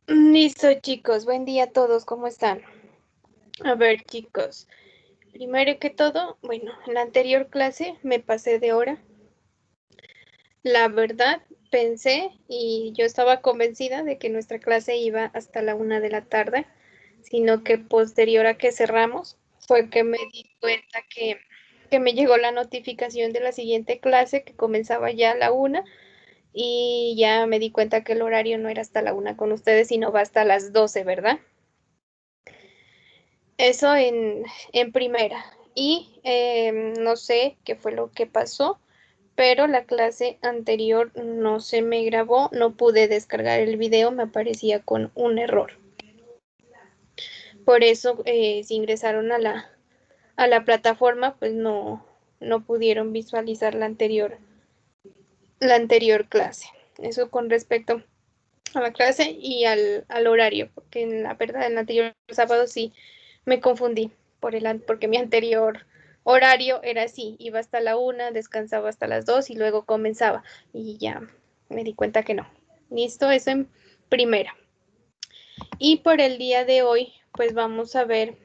Listo, chicos. Buen día a todos. ¿Cómo están? A ver, chicos. Primero que todo, bueno, en la anterior clase me pasé de hora. La verdad, pensé y yo estaba convencida de que nuestra clase iba hasta la 1 de la tarde, sino que posterior a que cerramos fue que me di cuenta que me llegó la notificación de la siguiente clase que comenzaba ya a la 1 y ya me di cuenta que el horario no era hasta la 1 con ustedes, sino va hasta las 12, ¿verdad? Eso en primera. Y no sé qué fue lo que pasó, pero la clase anterior no se me grabó, no pude descargar el video, me aparecía con un error. Por eso, si ingresaron a la plataforma, pues no pudieron visualizar la anterior clase. Eso con respecto a la clase y al horario, porque en la verdad, en el anterior sábado sí me confundí porque mi anterior horario era así, iba hasta la 1, descansaba hasta las 2 y luego comenzaba y ya me di cuenta que no. Listo, eso en primera. Y por el día de hoy, pues vamos a ver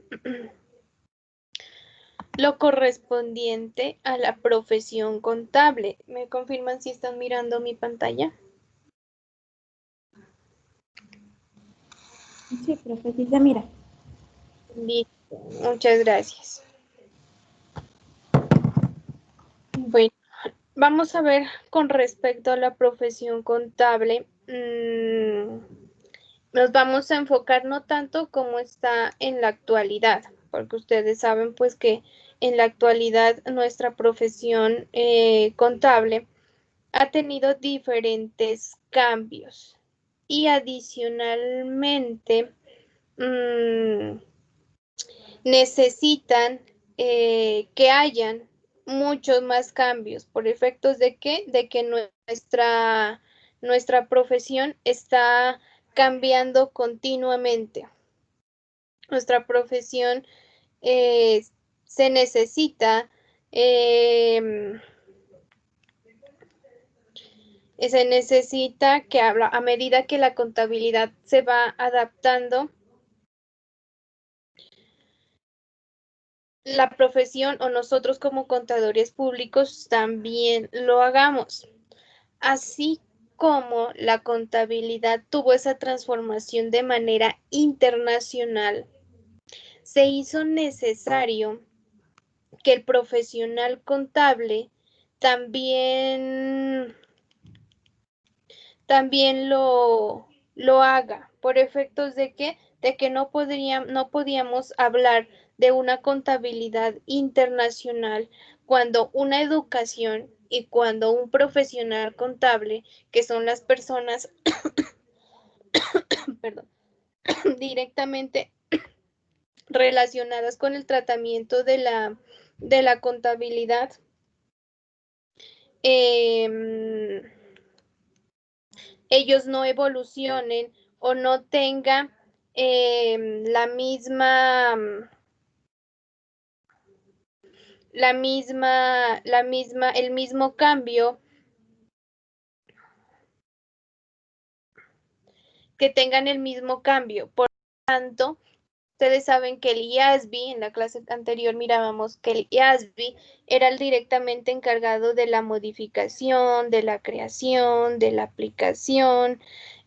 lo correspondiente a la profesión contable. ¿Me confirman si están mirando mi pantalla? Sí, profe, sí se mira. Listo, muchas gracias. Bueno, vamos a ver con respecto a la profesión contable. Nos vamos a enfocar no tanto como está en la actualidad, porque ustedes saben pues que en la actualidad nuestra profesión contable ha tenido diferentes cambios y adicionalmente mmm, necesitan que hayan muchos más cambios por efectos de que nuestra profesión está cambiando continuamente. Nuestra profesión eh, se necesita eh, que a medida que la contabilidad se va adaptando, la profesión o nosotros como contadores públicos también lo hagamos. Así como la contabilidad tuvo esa transformación de manera internacional, se hizo necesario que el profesional contable también, también lo haga, por efectos de que no podíamos hablar de una contabilidad internacional cuando una educación y cuando un profesional contable, que son las personas, perdón, directamente relacionadas con el tratamiento de la contabilidad, eh, ellos no evolucionen o no tengan el mismo cambio, que tengan el mismo cambio. Por tanto, ustedes saben que el IASB, en la clase anterior mirábamos que el IASB era el directamente encargado de la modificación, de la creación, de la aplicación,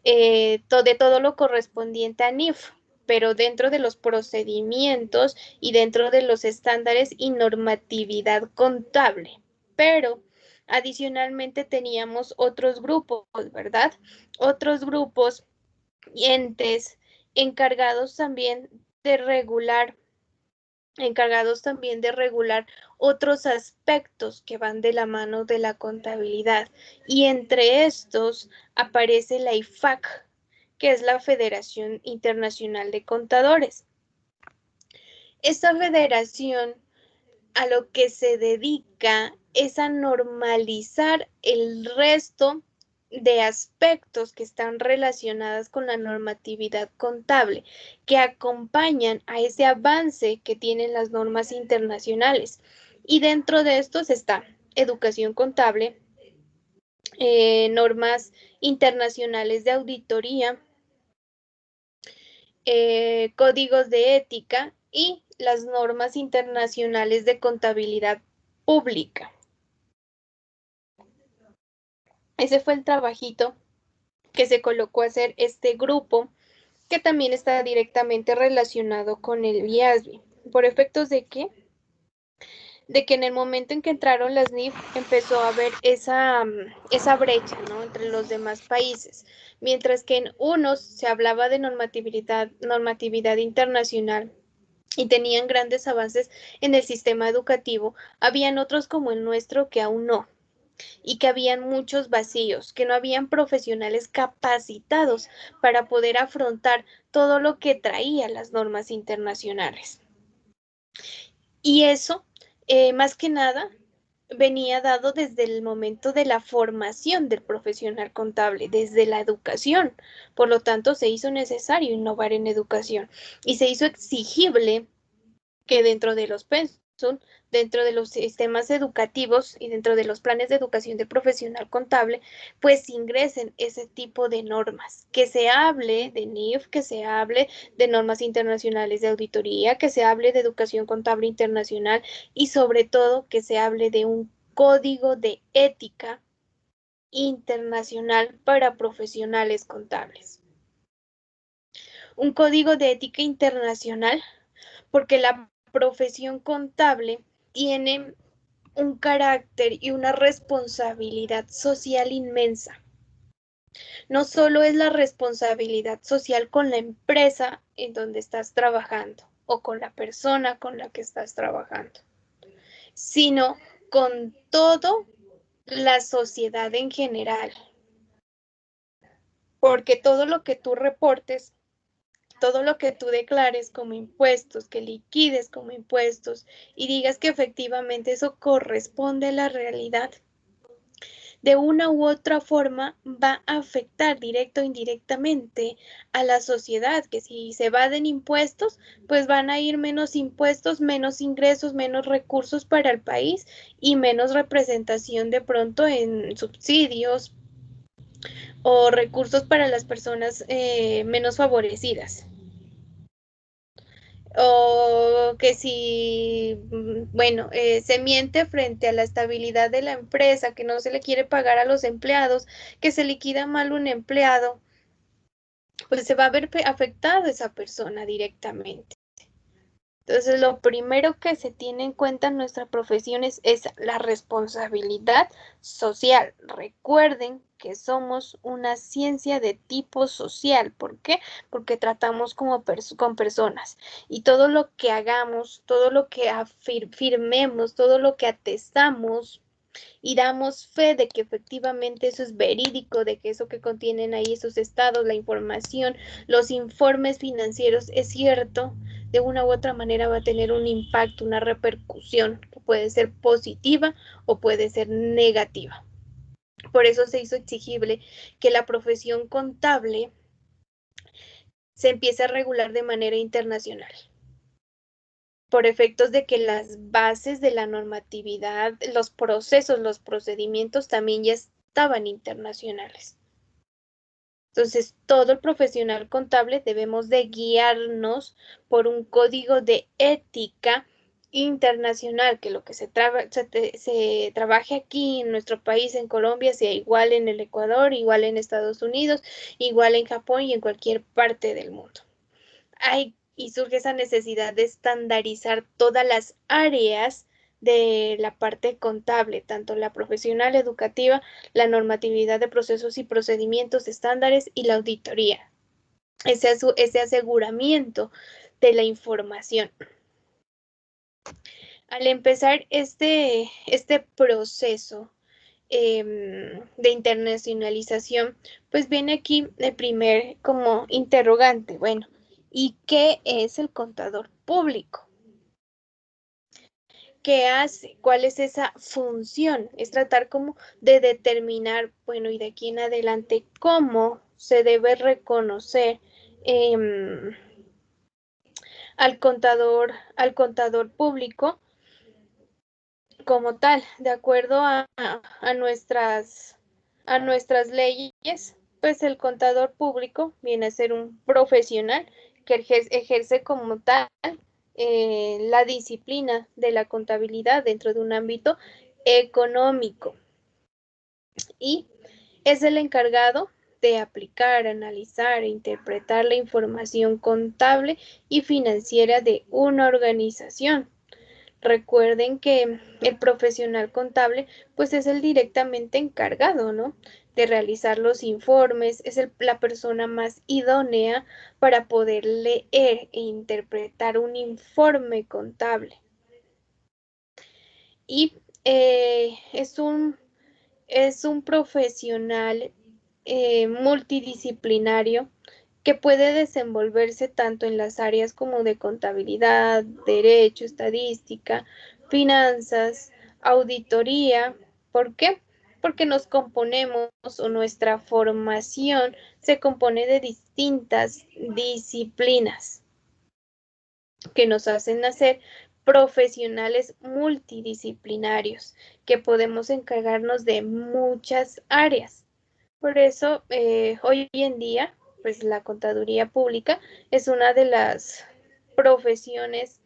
de todo lo correspondiente a NIF, pero dentro de los procedimientos y dentro de los estándares y normatividad contable. Pero adicionalmente teníamos otros grupos, ¿verdad? Otros grupos y entes encargados también de regular, encargados también de regular otros aspectos que van de la mano de la contabilidad. Y entre estos aparece la IFAC, que es la Federación Internacional de Contadores. Esta federación a lo que se dedica es a normalizar el resto de aspectos que están relacionados con la normatividad contable, que acompañan a ese avance que tienen las normas internacionales. Y dentro de estos está educación contable, normas internacionales de auditoría, códigos de ética y las normas internacionales de contabilidad pública. Ese fue el trabajito que se colocó a hacer este grupo, que también está directamente relacionado con el IASB. ¿Por efectos de qué? De que en el momento en que entraron las NIF empezó a haber esa brecha, ¿no?, entre los demás países. Mientras que en unos se hablaba de normatividad internacional y tenían grandes avances en el sistema educativo, habían otros como el nuestro que aún no, y que habían muchos vacíos, que no habían profesionales capacitados para poder afrontar todo lo que traían las normas internacionales. Y eso, más que nada, venía dado desde el momento de la formación del profesional contable, desde la educación. Por lo tanto, se hizo necesario innovar en educación y se hizo exigible que dentro de los pensum, dentro de los sistemas educativos y dentro de los planes de educación de profesional contable, pues ingresen ese tipo de normas, que se hable de NIF, que se hable de normas internacionales de auditoría, que se hable de educación contable internacional y sobre todo que se hable de un código de ética internacional para profesionales contables. Un código de ética internacional porque la profesión contable tiene un carácter y una responsabilidad social inmensa. No solo es la responsabilidad social con la empresa en donde estás trabajando o con la persona con la que estás trabajando, sino con toda la sociedad en general. Porque todo lo que tú reportes, todo lo que tú declares como impuestos, que liquides como impuestos y digas que efectivamente eso corresponde a la realidad, de una u otra forma va a afectar directo o indirectamente a la sociedad, que si se evaden impuestos, pues van a ir menos impuestos, menos ingresos, menos recursos para el país y menos representación de pronto en subsidios o recursos para las personas menos favorecidas. O que si, bueno, se miente frente a la estabilidad de la empresa, que no se le quiere pagar a los empleados, que se liquida mal un empleado, pues se va a ver afectado esa persona directamente. Entonces, lo primero que se tiene en cuenta en nuestra profesión es la responsabilidad social. Recuerden que somos una ciencia de tipo social. ¿Por qué? Porque tratamos con personas y todo lo que hagamos, todo lo que afirmemos, todo lo que atestamos y damos fe de que efectivamente eso es verídico, de que eso que contienen ahí esos estados, la información, los informes financieros es cierto, de una u otra manera va a tener un impacto, una repercusión que puede ser positiva o puede ser negativa. Por eso se hizo exigible que la profesión contable se empiece a regular de manera internacional, por efectos de que las bases de la normatividad, los procesos, los procedimientos también ya estaban internacionales. Entonces, todo el profesional contable debemos de guiarnos por un código de ética internacional, que lo que se trabaje aquí en nuestro país, en Colombia, sea igual en el Ecuador, igual en Estados Unidos, igual en Japón y en cualquier parte del mundo. Y surge esa necesidad de estandarizar todas las áreas de la parte contable, tanto la profesional, educativa, la normatividad de procesos y procedimientos estándares y la auditoría. Ese aseguramiento de la información. Al empezar este proceso de internacionalización, pues viene aquí el primer como interrogante. Bueno, ¿y qué es el contador público? ¿Qué hace? ¿Cuál es esa función? Es tratar como de determinar, bueno, y de aquí en adelante, cómo se debe reconocer al contador público como tal, de acuerdo a nuestras leyes, pues el contador público viene a ser un profesional que ejerce como tal la disciplina de la contabilidad dentro de un ámbito económico y es el encargado de aplicar, analizar e interpretar la información contable y financiera de una organización. Recuerden que el profesional contable pues es el directamente encargado, ¿no?, de realizar los informes, es la persona más idónea para poder leer e interpretar un informe contable. Y es un profesional multidisciplinario que puede desenvolverse tanto en las áreas como de contabilidad, derecho, estadística, finanzas, auditoría. ¿Por qué? Porque nos componemos o nuestra formación se compone de distintas disciplinas que nos hacen hacer profesionales multidisciplinarios, que podemos encargarnos de muchas áreas. Por eso, hoy en día, pues la contaduría pública es una de las profesiones,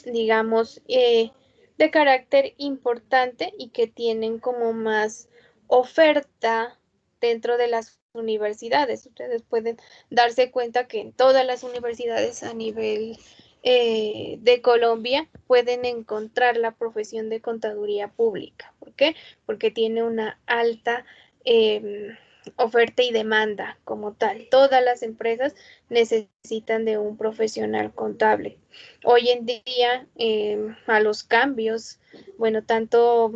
digamos, de carácter importante y que tienen como más oferta dentro de las universidades. Ustedes pueden darse cuenta que en todas las universidades a nivel de Colombia pueden encontrar la profesión de contaduría pública. ¿Por qué? Porque tiene una alta oferta y demanda como tal. Todas las empresas necesitan de un profesional contable. Hoy en día, a los cambios, bueno, tanto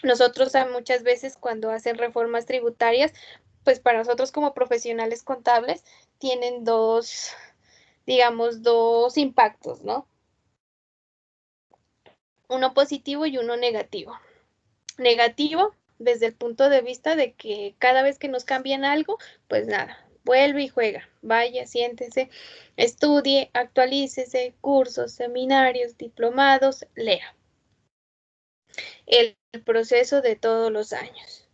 nosotros muchas veces cuando hacen reformas tributarias, pues para nosotros como profesionales contables tienen dos, digamos, dos impactos, ¿no? Uno positivo y uno negativo. Negativo desde el punto de vista de que cada vez que nos cambian algo, pues nada, vuelve y juega, vaya, siéntese, estudie, actualícese, cursos, seminarios, diplomados, lea. El proceso de todos los años.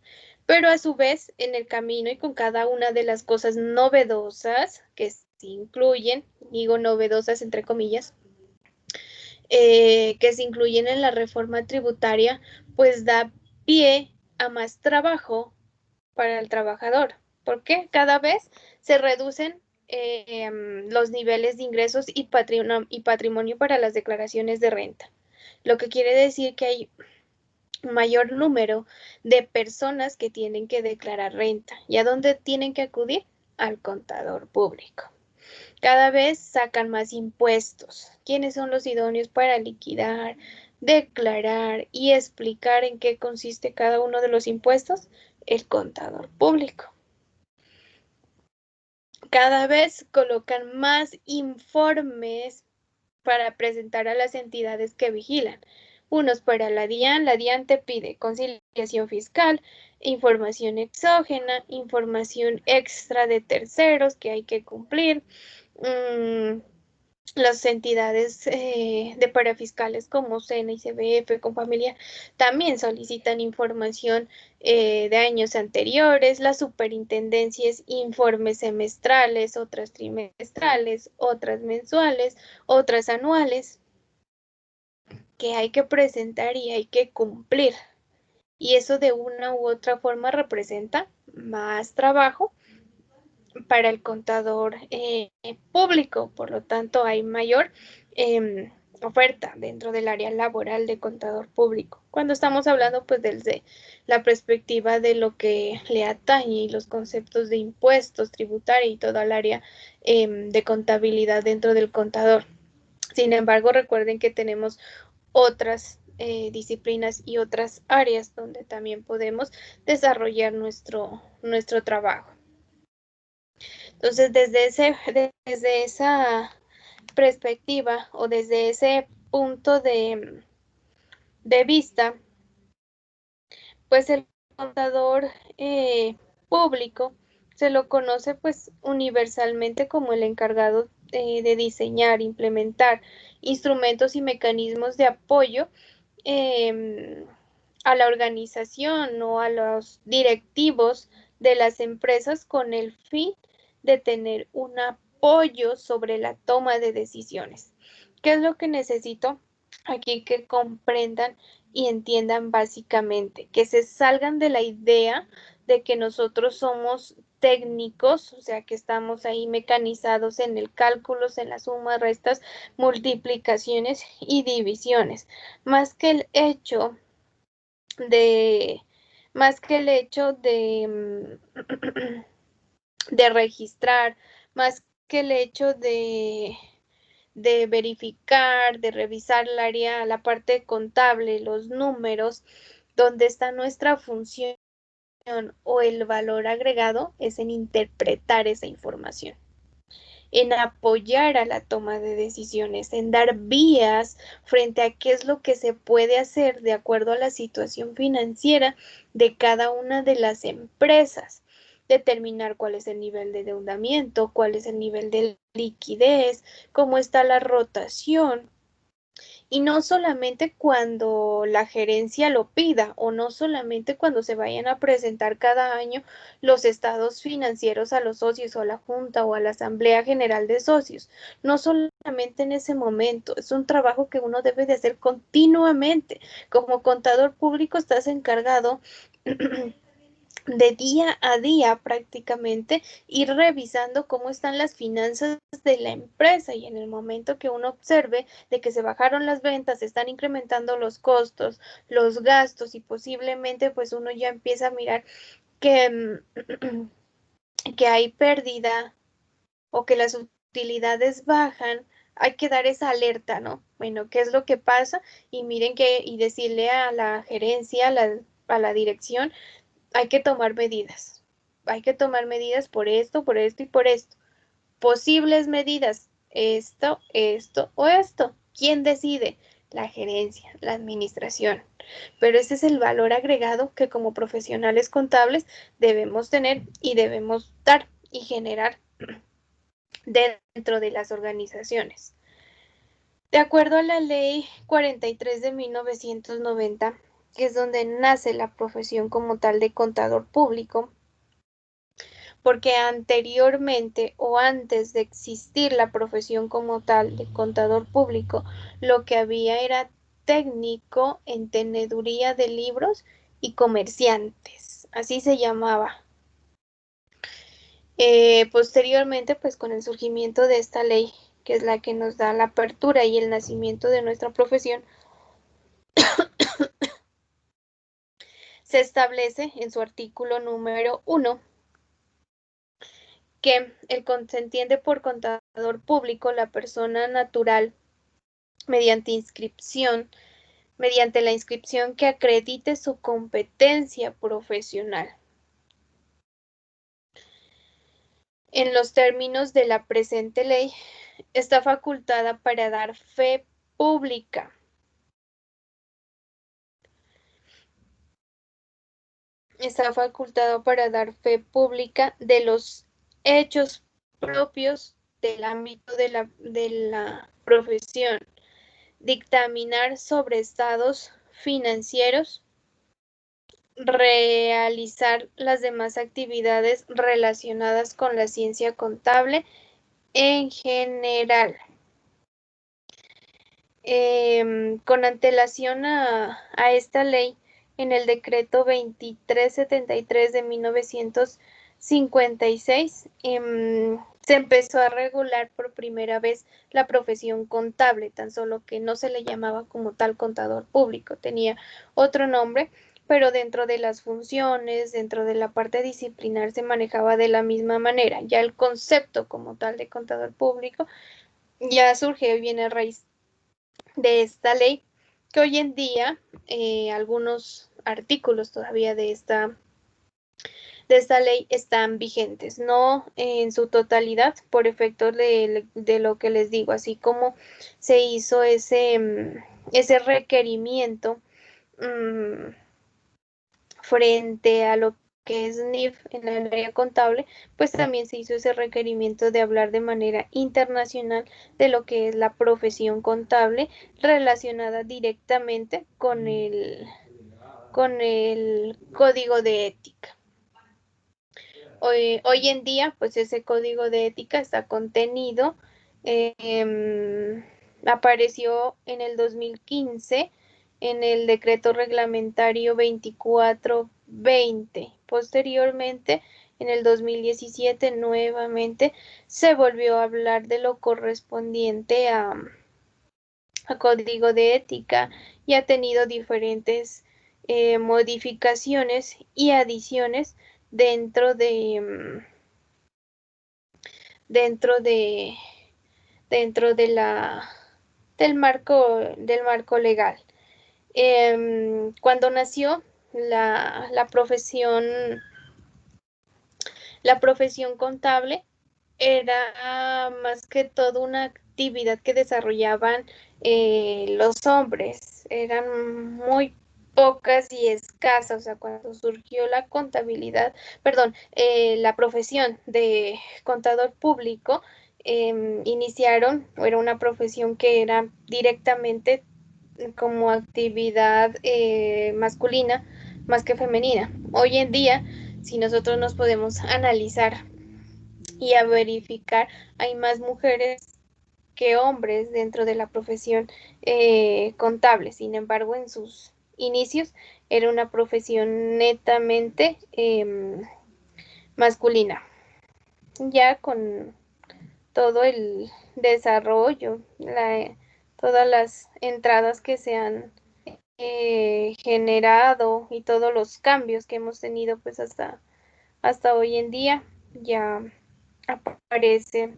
Pero a su vez, en el camino y con cada una de las cosas novedosas que se incluyen, digo novedosas entre comillas, que se incluyen en la reforma tributaria, pues da pie a más trabajo para el trabajador. ¿Por qué? Cada vez se reducen los niveles de ingresos y patrimonio para las declaraciones de renta. Lo que quiere decir que hay mayor número de personas que tienen que declarar renta. ¿Y a dónde tienen que acudir? Al contador público. Cada vez sacan más impuestos. ¿Quiénes son los idóneos para liquidar, declarar y explicar en qué consiste cada uno de los impuestos? El contador público. Cada vez colocan más informes para presentar a las entidades que vigilan. Unos para la DIAN te pide conciliación fiscal, información exógena, información extra de terceros que hay que cumplir. Las entidades de parafiscales como SENA y CBF con familia también solicitan información de años anteriores, las superintendencias informes semestrales, otras trimestrales, otras mensuales, otras anuales, que hay que presentar y hay que cumplir. Y eso de una u otra forma representa más trabajo para el contador público, por lo tanto hay mayor oferta dentro del área laboral de contador público. Cuando estamos hablando pues desde la perspectiva de lo que le atañe y los conceptos de impuestos, tributaria y toda el área de contabilidad dentro del contador. Sin embargo, recuerden que tenemos otras disciplinas y otras áreas donde también podemos desarrollar nuestro trabajo. Entonces, desde esa perspectiva o desde ese punto de vista, pues el contador público se lo conoce pues universalmente como el encargado de diseñar, implementar instrumentos y mecanismos de apoyo a la organización o a los directivos de las empresas con el fin de tener un apoyo sobre la toma de decisiones. ¿Qué es lo que necesito? Aquí que comprendan y entiendan básicamente, que se salgan de la idea de que nosotros somos técnicos, o sea, que estamos ahí mecanizados en el cálculo, en las sumas, restas, multiplicaciones y divisiones, más que el hecho de, más que el hecho de registrar, más que el hecho de verificar, de revisar el área, la parte contable, los números, donde está nuestra función o el valor agregado es en interpretar esa información, en apoyar a la toma de decisiones, en dar vías frente a qué es lo que se puede hacer de acuerdo a la situación financiera de cada una de las empresas. Determinar cuál es el nivel de endeudamiento, cuál es el nivel de liquidez, cómo está la rotación. Y no solamente cuando la gerencia lo pida o no solamente cuando se vayan a presentar cada año los estados financieros a los socios o a la junta o a la asamblea general de socios. No solamente en ese momento, es un trabajo que uno debe de hacer continuamente. Como contador público estás encargado de día a día prácticamente ir revisando cómo están las finanzas de la empresa y en el momento que uno observe de que se bajaron las ventas, se están incrementando los costos, los gastos y posiblemente pues uno ya empieza a mirar que, que hay pérdida o que las utilidades bajan, hay que dar esa alerta, ¿no? Bueno, ¿qué es lo que pasa? Y miren que, y decirle a la gerencia, a la dirección, hay que tomar medidas. Hay que tomar medidas por esto y por esto. Posibles medidas, esto o esto. ¿Quién decide? La gerencia, la administración. Pero ese es el valor agregado que como profesionales contables debemos tener y debemos dar y generar dentro de las organizaciones. De acuerdo a la ley 43 de 1990, que es donde nace la profesión como tal de contador público, porque anteriormente o antes de existir la profesión como tal de contador público, lo que había era técnico en teneduría de libros y comerciantes, así se llamaba. Posteriormente, pues con el surgimiento de esta ley, que es la que nos da la apertura y el nacimiento de nuestra profesión, se establece en su artículo número 1 que se entiende por contador público la persona natural mediante mediante la inscripción que acredite su competencia profesional. En los términos de la presente ley, está facultada para dar fe pública. Está facultado para dar fe pública de los hechos propios del ámbito de la profesión, dictaminar sobre estados financieros, realizar las demás actividades relacionadas con la ciencia contable en general. Con antelación a esta ley, en el decreto 2373 de 1956, se empezó a regular por primera vez la profesión contable, tan solo que no se le llamaba como tal contador público, tenía otro nombre, pero dentro de las funciones, dentro de la parte disciplinar se manejaba de la misma manera. Ya el concepto como tal de contador público ya surge y viene a raíz de esta ley, que hoy en día algunos artículos todavía de esta ley están vigentes, no en su totalidad por efectos de lo que les digo, así como se hizo ese requerimiento frente a lo que es NIF en el área contable, pues también se hizo ese requerimiento de hablar de manera internacional de lo que es la profesión contable relacionada directamente con el código de ética. Hoy en día, pues ese código de ética está contenido, apareció en el 2015 en el decreto reglamentario 2420. Posteriormente, en el 2017, nuevamente se volvió a hablar de lo correspondiente a código de ética y ha tenido diferentes modificaciones y adiciones dentro de dentro de dentro de del marco legal. Cuando nació la profesión contable, era más que todo una actividad que desarrollaban los hombres. Eran muy pocas y escasas. O sea, cuando surgió la contabilidad, perdón, la profesión de contador público, iniciaron, era una profesión que era directamente como actividad masculina más que femenina. Hoy en día, si nosotros nos podemos analizar y a verificar, hay más mujeres que hombres dentro de la profesión contable. Sin embargo, en sus inicios era una profesión netamente masculina. Ya con todo el desarrollo, todas las entradas que se han generado y todos los cambios que hemos tenido pues hasta hoy en día, ya aparece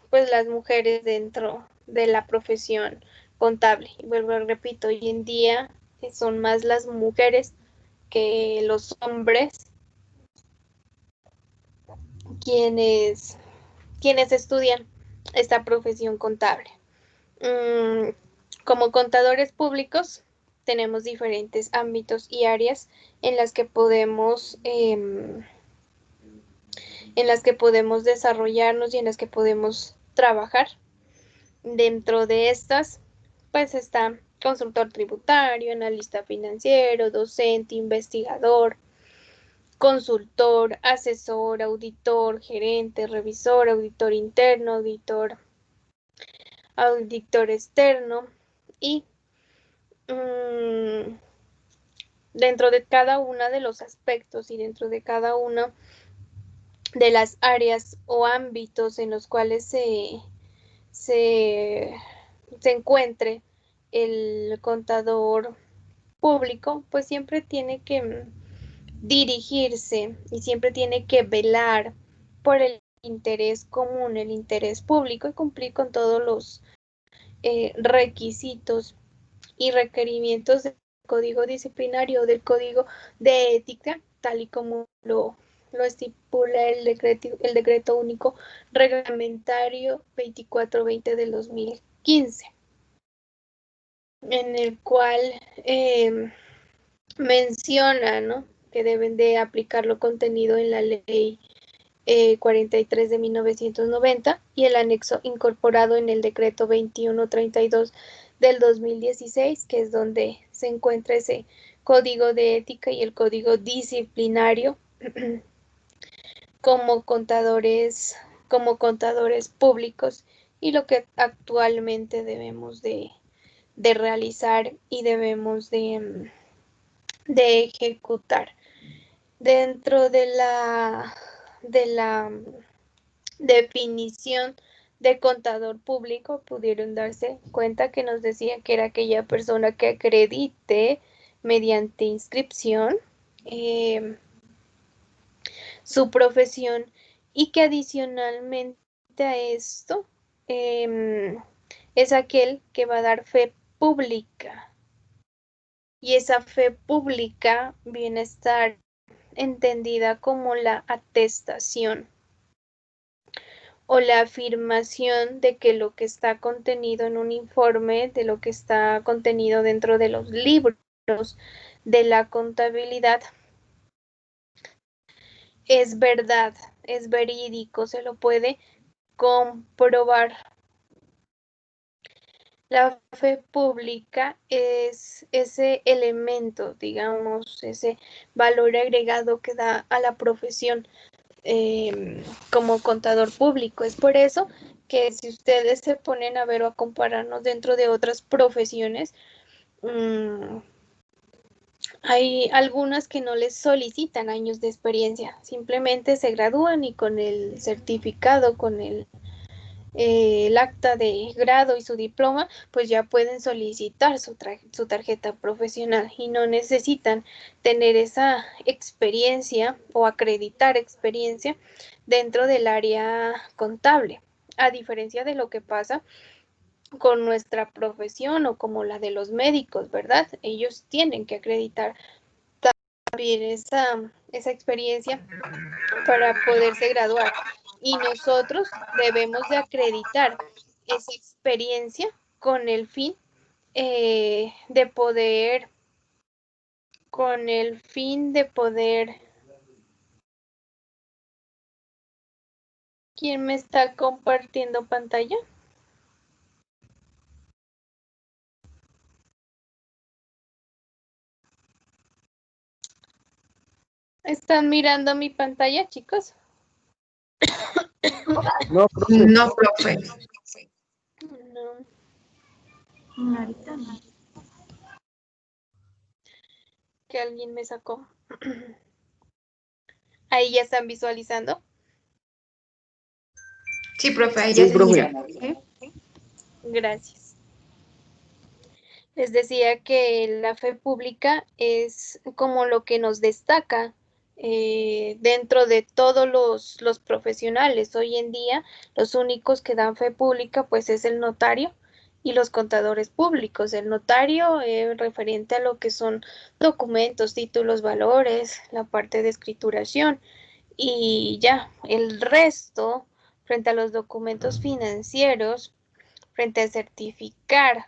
pues las mujeres dentro de la profesión contable. Y vuelvo, repito, hoy en día son más las mujeres que los hombres quienes, quienes estudian esta profesión contable. Como contadores públicos tenemos diferentes ámbitos y áreas en las que podemos desarrollarnos y en las que podemos trabajar. Dentro de estas, pues está consultor tributario, analista financiero, docente, investigador, consultor, asesor, auditor, gerente, revisor, auditor interno, auditor externo y dentro de cada uno de los aspectos y dentro de cada una de las áreas o ámbitos en los cuales se encuentre el contador público, pues siempre tiene que dirigirse y siempre tiene que velar por el interés común, el interés público y cumplir con todos los requisitos y requerimientos del código disciplinario, del código de ética, tal y como lo estipula el decreto único reglamentario 2420 del 2015, en el cual menciona, ¿no?, que deben de aplicar lo contenido en la ley 43 de 1990 y el anexo incorporado en el decreto 2132 del 2016, que es donde se encuentra ese código de ética y el código disciplinario como contadores públicos y lo que actualmente debemos de realizar y debemos de ejecutar. Dentro de la definición de contador público, pudieron darse cuenta que nos decía que era aquella persona que acredite mediante inscripción su profesión y que adicionalmente a esto es aquel que va a dar fe pública. Y esa fe pública viene a estar entendida como la atestación o la afirmación de que lo que está contenido en un informe, de lo que está contenido dentro de los libros de la contabilidad, es verdad, es verídico, se lo puede comprobar. La fe pública es ese elemento, digamos, ese valor agregado que da a la profesión como contador público. Es por eso que si ustedes se ponen a ver o a compararnos dentro de otras profesiones, hay algunas que no les solicitan años de experiencia, simplemente se gradúan y con el certificado, con el acta de grado y su diploma, pues ya pueden solicitar su tarjeta profesional y no necesitan tener esa experiencia o acreditar experiencia dentro del área contable, a diferencia de lo que pasa con nuestra profesión o como la de los médicos, ¿verdad? Ellos tienen que acreditar también esa experiencia para poderse graduar. Y nosotros debemos de acreditar esa experiencia con el fin de poder, con el fin de poder, ¿quién me está compartiendo pantalla? ¿Están mirando mi pantalla, chicos? No, profe. No, profe. No. Ahorita no. Que alguien me sacó. Ahí ya están visualizando. Sí, profe, ahí ya Sí, se profe. mira. Gracias. Les decía que la fe pública es como lo que nos destaca dentro de todos los profesionales. Hoy en día, los únicos que dan fe pública, pues es el notario y los contadores públicos. El notario referente a lo que son documentos, títulos, valores, la parte de escrituración y ya, el resto, frente a los documentos financieros, frente a certificar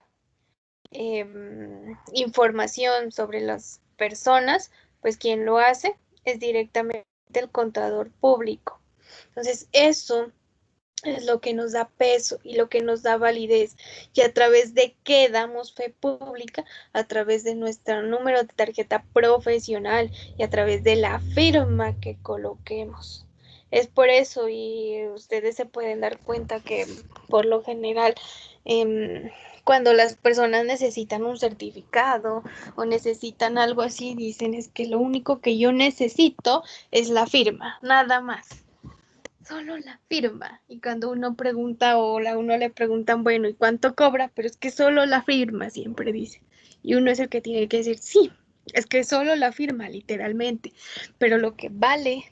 información sobre las personas, pues quien lo hace es directamente el contador público. Entonces, eso es lo que nos da peso y lo que nos da validez. Y a través de qué damos fe pública, a través de nuestro número de tarjeta profesional y a través de la firma que coloquemos. Es por eso y ustedes se pueden dar cuenta que por lo general cuando las personas necesitan un certificado o necesitan algo así, dicen es que lo único que yo necesito es la firma, nada más. Solo la firma. Y cuando uno pregunta o a uno le preguntan, bueno, ¿y cuánto cobra? Pero es que solo la firma, siempre dice. Y uno es el que tiene que decir, sí, es que solo la firma, literalmente. Pero lo que vale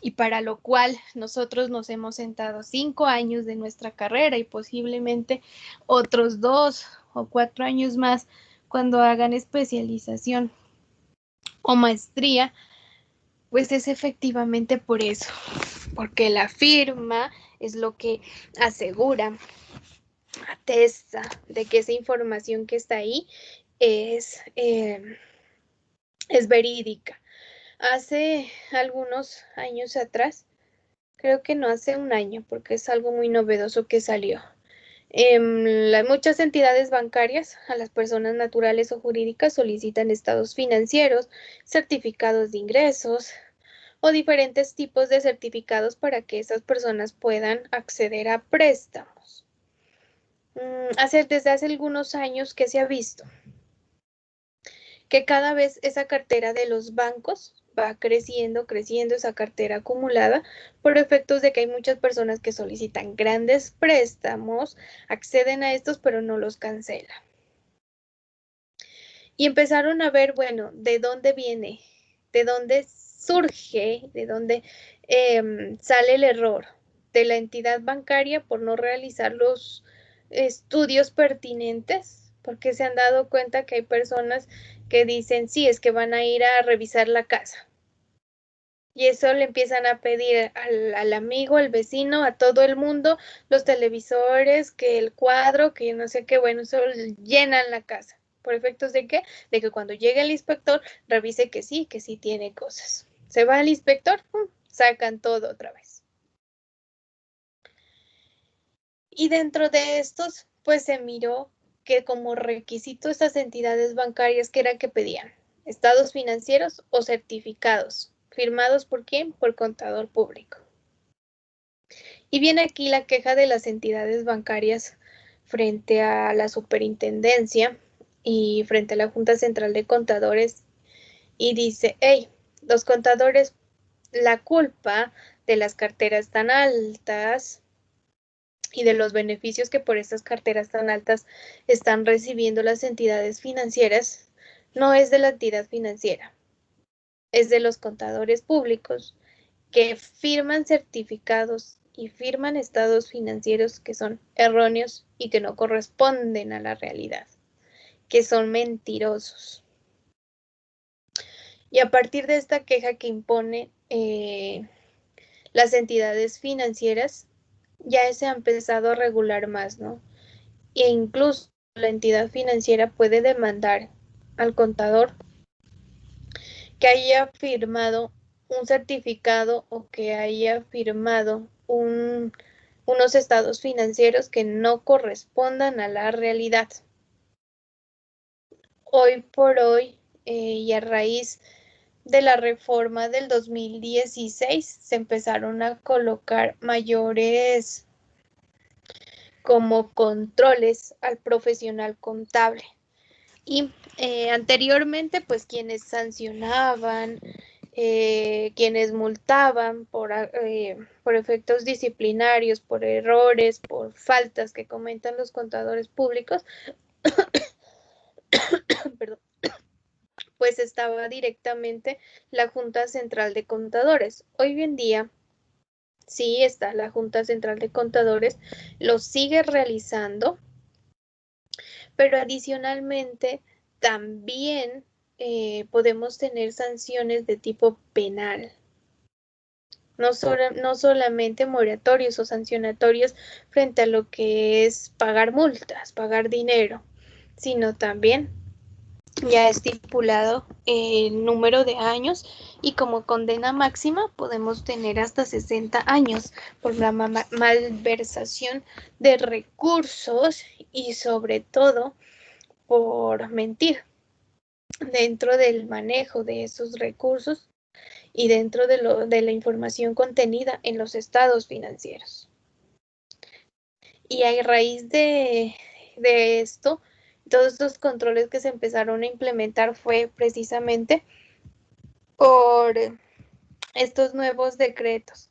y para lo cual nosotros nos hemos sentado 5 años de nuestra carrera y posiblemente otros 2 o 4 años más cuando hagan especialización o maestría, pues es efectivamente por eso, porque la firma es lo que asegura, atesta de que esa información que está ahí es verídica. Hace algunos años atrás, creo que no hace un año, porque es algo muy novedoso que salió. Muchas entidades bancarias a las personas naturales o jurídicas solicitan estados financieros, certificados de ingresos o diferentes tipos de certificados para que esas personas puedan acceder a préstamos. Desde hace algunos años que se ha visto que cada vez esa cartera de los bancos va creciendo, creciendo esa cartera acumulada por efectos de que hay muchas personas que solicitan grandes préstamos, acceden a estos, pero no los cancelan. Y empezaron a ver, bueno, de dónde viene, de dónde surge, de dónde sale el error de la entidad bancaria por no realizar los estudios pertinentes, porque se han dado cuenta que hay personas que dicen, sí, es que van a ir a revisar la casa. Y eso le empiezan a pedir al amigo, al vecino, a todo el mundo, los televisores, que el cuadro, que no sé qué, bueno, eso llenan la casa. ¿Por efectos de qué? De que cuando llegue el inspector, revise que sí tiene cosas. Se va el inspector, sacan todo otra vez. Y dentro de estos pues se miró que como requisito estas entidades bancarias, ¿qué era que pedían? Estados financieros o certificados. ¿Firmados por quién? Por contador público. Y viene aquí la queja de las entidades bancarias frente a la superintendencia y frente a la Junta Central de Contadores y dice, hey, los contadores, la culpa de las carteras tan altas y de los beneficios que por estas carteras tan altas están recibiendo las entidades financieras, no es de la entidad financiera, es de los contadores públicos que firman certificados y firman estados financieros que son erróneos y que no corresponden a la realidad, que son mentirosos. Y a partir de esta queja que impone las entidades financieras, ya se ha empezado a regular más, ¿no? E incluso la entidad financiera puede demandar al contador que haya firmado un certificado o que haya firmado unos estados financieros que no correspondan a la realidad. Hoy por hoy, y a raíz de la reforma del 2016, se empezaron a colocar mayores como controles al profesional contable. Y anteriormente, pues quienes sancionaban, quienes multaban por efectos disciplinarios, por errores, por faltas que comentan los contadores públicos, perdón, pues estaba directamente la Junta Central de Contadores. Hoy en día sí está la Junta Central de Contadores, lo sigue realizando, pero adicionalmente también podemos tener sanciones de tipo penal. No solamente moratorios o sancionatorios frente a lo que es pagar multas, pagar dinero, sino también ya estipulado el número de años y como condena máxima podemos tener hasta 60 años por la malversación de recursos y sobre todo por mentir dentro del manejo de esos recursos y dentro de la información contenida en los estados financieros. Y a raíz de esto, todos estos controles que se empezaron a implementar fue precisamente por estos nuevos decretos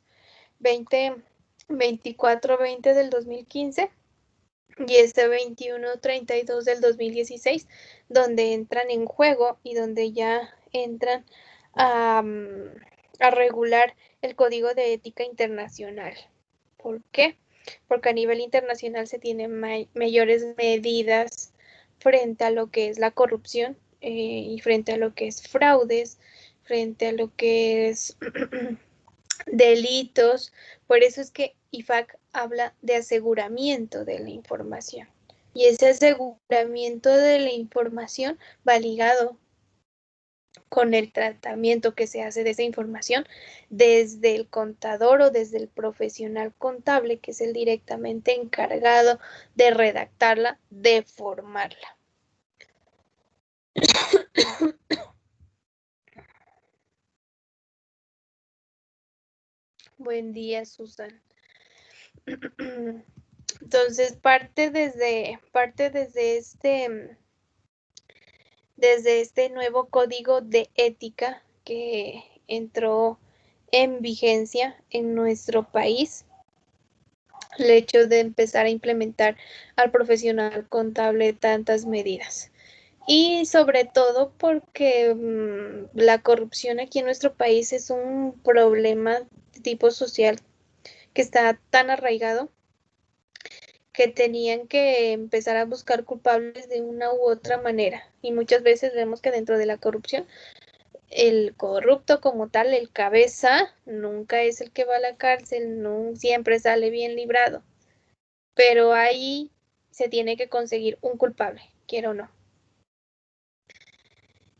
2420 del 2015 y este 2132 del 2016, donde entran en juego y donde ya entran a regular el Código de Ética Internacional. ¿Por qué? Porque a nivel internacional se tienen mayores medidas frente a lo que es la corrupción y frente a lo que es fraudes, frente a lo que es delitos. Por eso es que IFAC habla de aseguramiento de la información. Y ese aseguramiento de la información va ligado con el tratamiento que se hace de esa información desde el contador o desde el profesional contable, que es el directamente encargado de redactarla, de formarla. Buen día, Susan. Entonces, parte desde este nuevo código de ética que entró en vigencia en nuestro país, el hecho de empezar a implementar al profesional contable tantas medidas. Y sobre todo porque la corrupción aquí en nuestro país es un problema de tipo social que está tan arraigado que tenían que empezar a buscar culpables de una u otra manera. Y muchas veces vemos que dentro de la corrupción, el corrupto como tal, el cabeza, nunca es el que va a la cárcel, no siempre sale bien librado. Pero ahí se tiene que conseguir un culpable, quiero o no.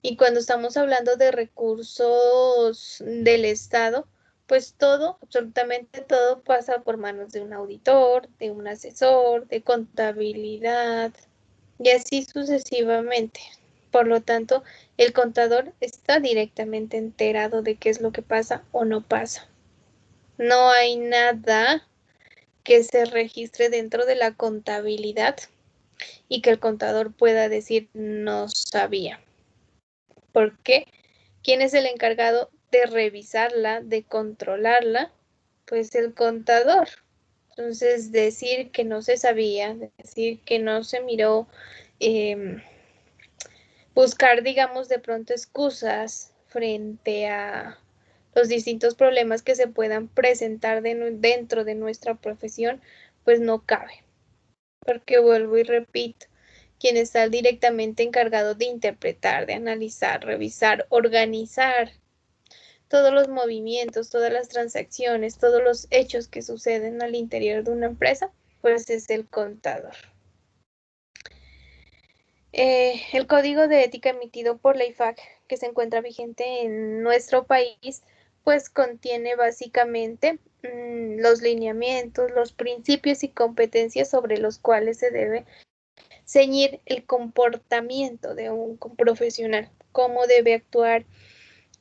Y cuando estamos hablando de recursos del Estado, pues todo, absolutamente todo pasa por manos de un auditor, de un asesor, de contabilidad y así sucesivamente. Por lo tanto, el contador está directamente enterado de qué es lo que pasa o no pasa. No hay nada que se registre dentro de la contabilidad y que el contador pueda decir no sabía. ¿Por qué? ¿Quién es el encargado de revisarla, de controlarla? Pues el contador. Entonces, decir que no se sabía, decir que no se miró, buscar, digamos, de pronto excusas frente a los distintos problemas que se puedan presentar dentro de nuestra profesión, pues no cabe. Porque vuelvo y repito, quien está directamente encargado de interpretar, de analizar, revisar, organizar todos los movimientos, todas las transacciones, todos los hechos que suceden al interior de una empresa, pues es el contador. El código de ética emitido por la IFAC, que se encuentra vigente en nuestro país, pues contiene básicamente los lineamientos, los principios y competencias sobre los cuales se debe ceñir el comportamiento de un profesional, cómo debe actuar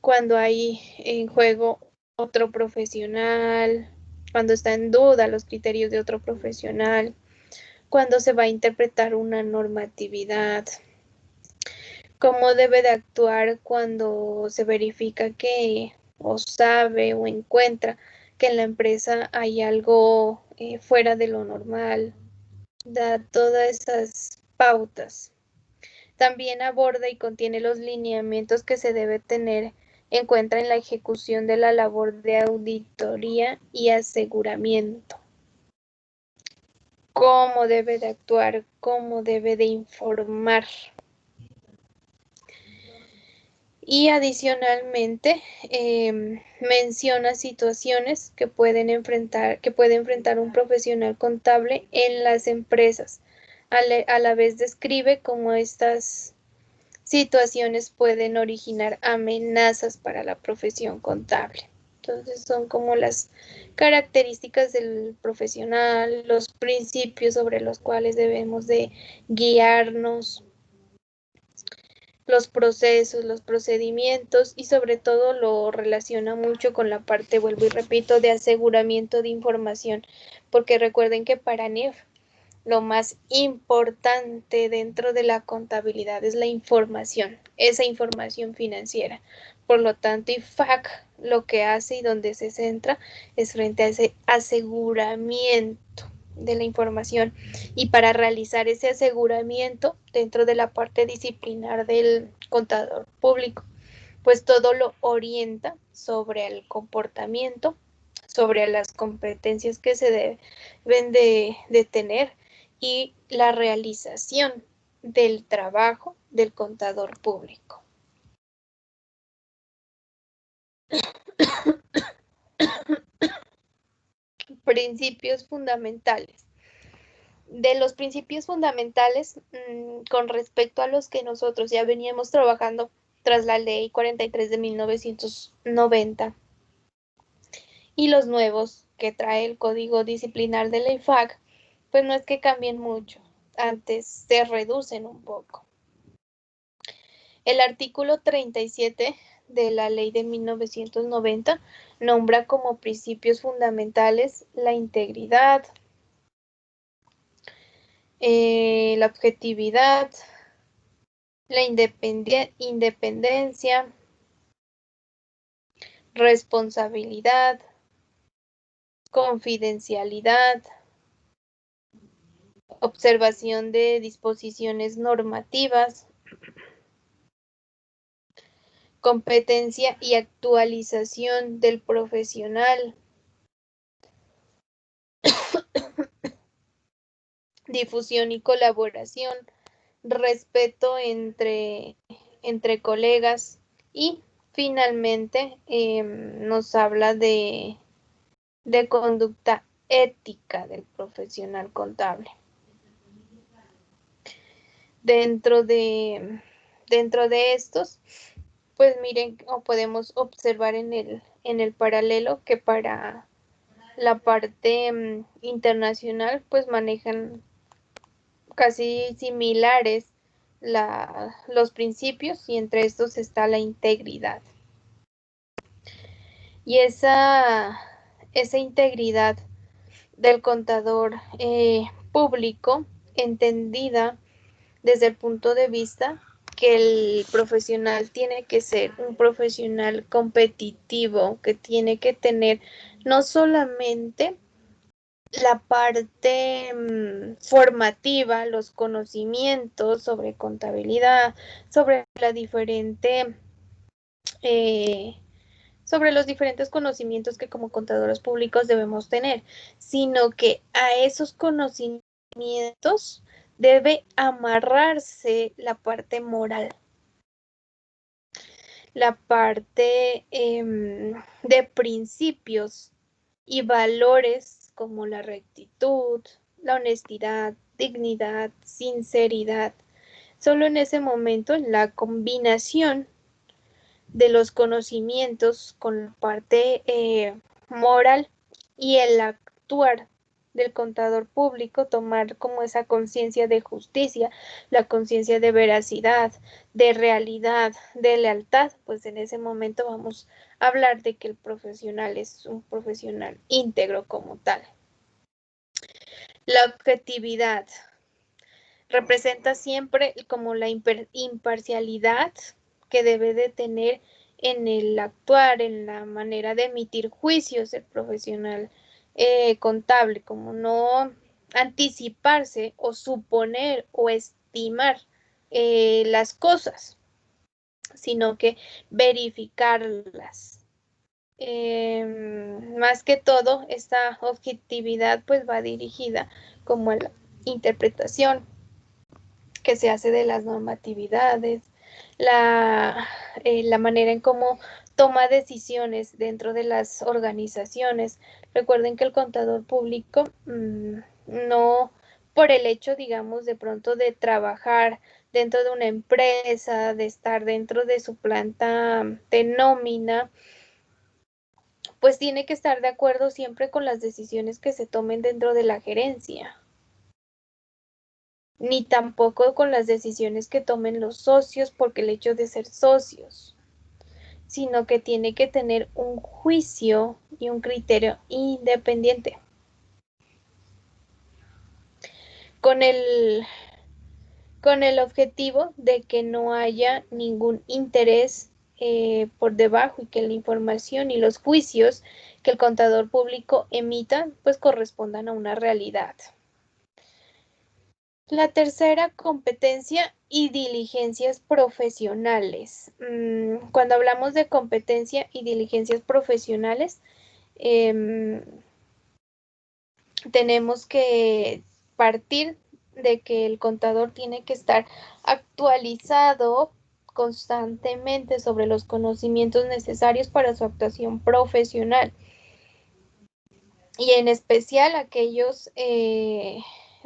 cuando hay en juego otro profesional, cuando está en duda los criterios de otro profesional, cuando se va a interpretar una normatividad, cómo debe de actuar cuando se verifica que o sabe o encuentra que en la empresa hay algo fuera de lo normal, da todas esas pautas. También aborda y contiene los lineamientos que se debe tener en cuenta en la ejecución de la labor de auditoría y aseguramiento. Cómo debe de actuar, cómo debe de informar. Y adicionalmente menciona situaciones que puede enfrentar un profesional contable en las empresas. A la vez describe cómo estas situaciones pueden originar amenazas para la profesión contable. Entonces son como las características del profesional, los principios sobre los cuales debemos de guiarnos, los procesos, los procedimientos y sobre todo lo relaciona mucho con la parte, vuelvo y repito, de aseguramiento de información, porque recuerden que para NIF lo más importante dentro de la contabilidad es la información, esa información financiera. Por lo tanto, IFAC lo que hace y donde se centra es frente a ese aseguramiento de la información y para realizar ese aseguramiento dentro de la parte disciplinar del contador público, pues todo lo orienta sobre el comportamiento, sobre las competencias que se deben de tener y la realización del trabajo del contador público. Principios fundamentales. De los principios fundamentales con respecto a los que nosotros ya veníamos trabajando tras la ley 43 de 1990 y los nuevos que trae el código disciplinar de la IFAC, pues no es que cambien mucho, antes se reducen un poco. El artículo 37 de la ley de 1990 nombra como principios fundamentales la integridad, la objetividad, la independencia, responsabilidad, confidencialidad, observación de disposiciones normativas, competencia y actualización del profesional, difusión y colaboración, respeto entre colegas y finalmente nos habla de conducta ética del profesional contable. Dentro de estos, pues miren, o podemos observar en en el paralelo que para la parte internacional, pues manejan casi similares los principios, y entre estos está la integridad. Y esa integridad del contador público, entendida desde el punto de vista que el profesional tiene que ser un profesional competitivo, que tiene que tener no solamente la parte formativa, los conocimientos sobre contabilidad, sobre la diferente, sobre los diferentes conocimientos que como contadores públicos debemos tener, sino que a esos conocimientos debe amarrarse la parte moral, la parte de principios y valores como la rectitud, la honestidad, dignidad, sinceridad. Solo en ese momento, la combinación de los conocimientos con la parte moral y el actuar del contador público, tomar como esa conciencia de justicia, la conciencia de veracidad, de realidad, de lealtad, pues en ese momento vamos a hablar de que el profesional es un profesional íntegro como tal. La objetividad representa siempre como la imparcialidad que debe de tener en el actuar, en la manera de emitir juicios el profesional contable, como no anticiparse o suponer o estimar las cosas, sino que verificarlas. Más que todo, esta objetividad pues va dirigida como a la interpretación que se hace de las normatividades, la manera en cómo toma decisiones dentro de las organizaciones. Recuerden que el contador público no por el hecho, digamos, de pronto de trabajar dentro de una empresa, de estar dentro de su planta de nómina, pues tiene que estar de acuerdo siempre con las decisiones que se tomen dentro de la gerencia, ni tampoco con las decisiones que tomen los socios porque el hecho de ser socios, sino que tiene que tener un juicio y un criterio independiente. Con el objetivo de que no haya ningún interés por debajo y que la información y los juicios que el contador público emita pues correspondan a una realidad. La tercera, competencia y diligencias profesionales. Cuando hablamos de competencia y diligencias profesionales, tenemos que partir de que el contador tiene que estar actualizado constantemente sobre los conocimientos necesarios para su actuación profesional, y en especial aquellos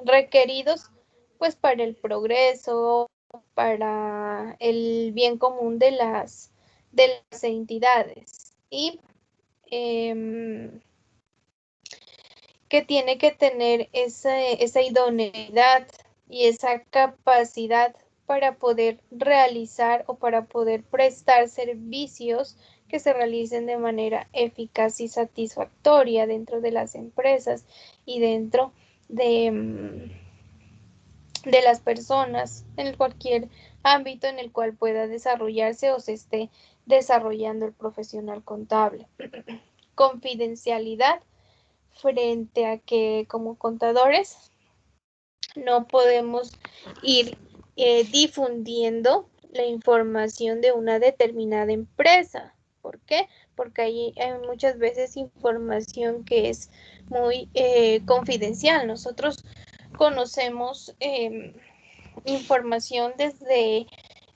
requeridos pues para el progreso, para el bien común de las entidades, y que tiene que tener esa idoneidad y esa capacidad para poder realizar o para poder prestar servicios que se realicen de manera eficaz y satisfactoria dentro de las empresas y dentro de las personas, en cualquier ámbito en el cual pueda desarrollarse o se esté desarrollando el profesional contable. Confidencialidad frente a que como contadores no podemos ir difundiendo la información de una determinada empresa. ¿Por qué? Porque hay muchas veces información que es muy confidencial. Nosotros conocemos información desde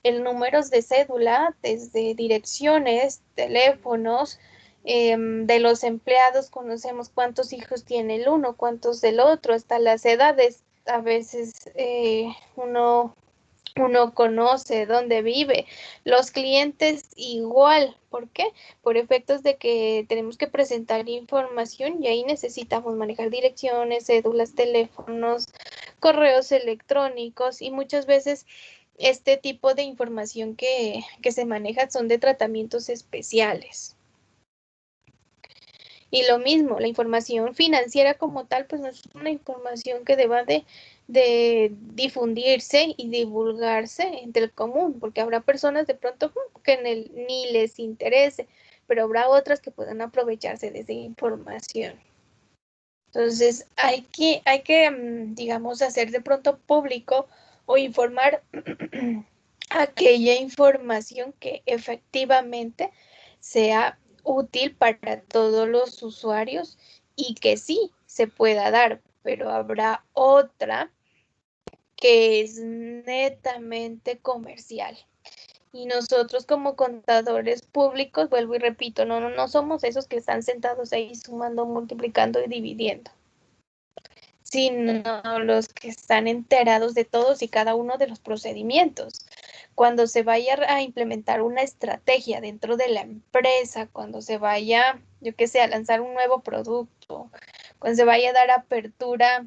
el números de cédula, desde direcciones, teléfonos, de los empleados conocemos cuántos hijos tiene el uno, cuántos del otro, hasta las edades. A veces uno Uno conoce dónde vive. Los clientes igual. ¿Por qué? Por efectos de que tenemos que presentar información y ahí necesitamos manejar direcciones, cédulas, teléfonos, correos electrónicos y muchas veces este tipo de información que se maneja son de tratamientos especiales. Y lo mismo, la información financiera como tal, pues no es una información que deba de difundirse y divulgarse entre el común, porque habrá personas de pronto que ni les interese, pero habrá otras que puedan aprovecharse de esa información. Entonces, hay que, digamos, hacer de pronto público o informar aquella información que efectivamente sea útil para todos los usuarios y que sí se pueda dar, pero habrá otra que es netamente comercial. Y nosotros como contadores públicos, vuelvo y repito, no somos esos que están sentados ahí sumando, multiplicando y dividiendo, sino los que están enterados de todos y cada uno de los procedimientos. Cuando se vaya a implementar una estrategia dentro de la empresa, cuando se vaya, yo qué sé, a lanzar un nuevo producto, cuando se vaya a dar apertura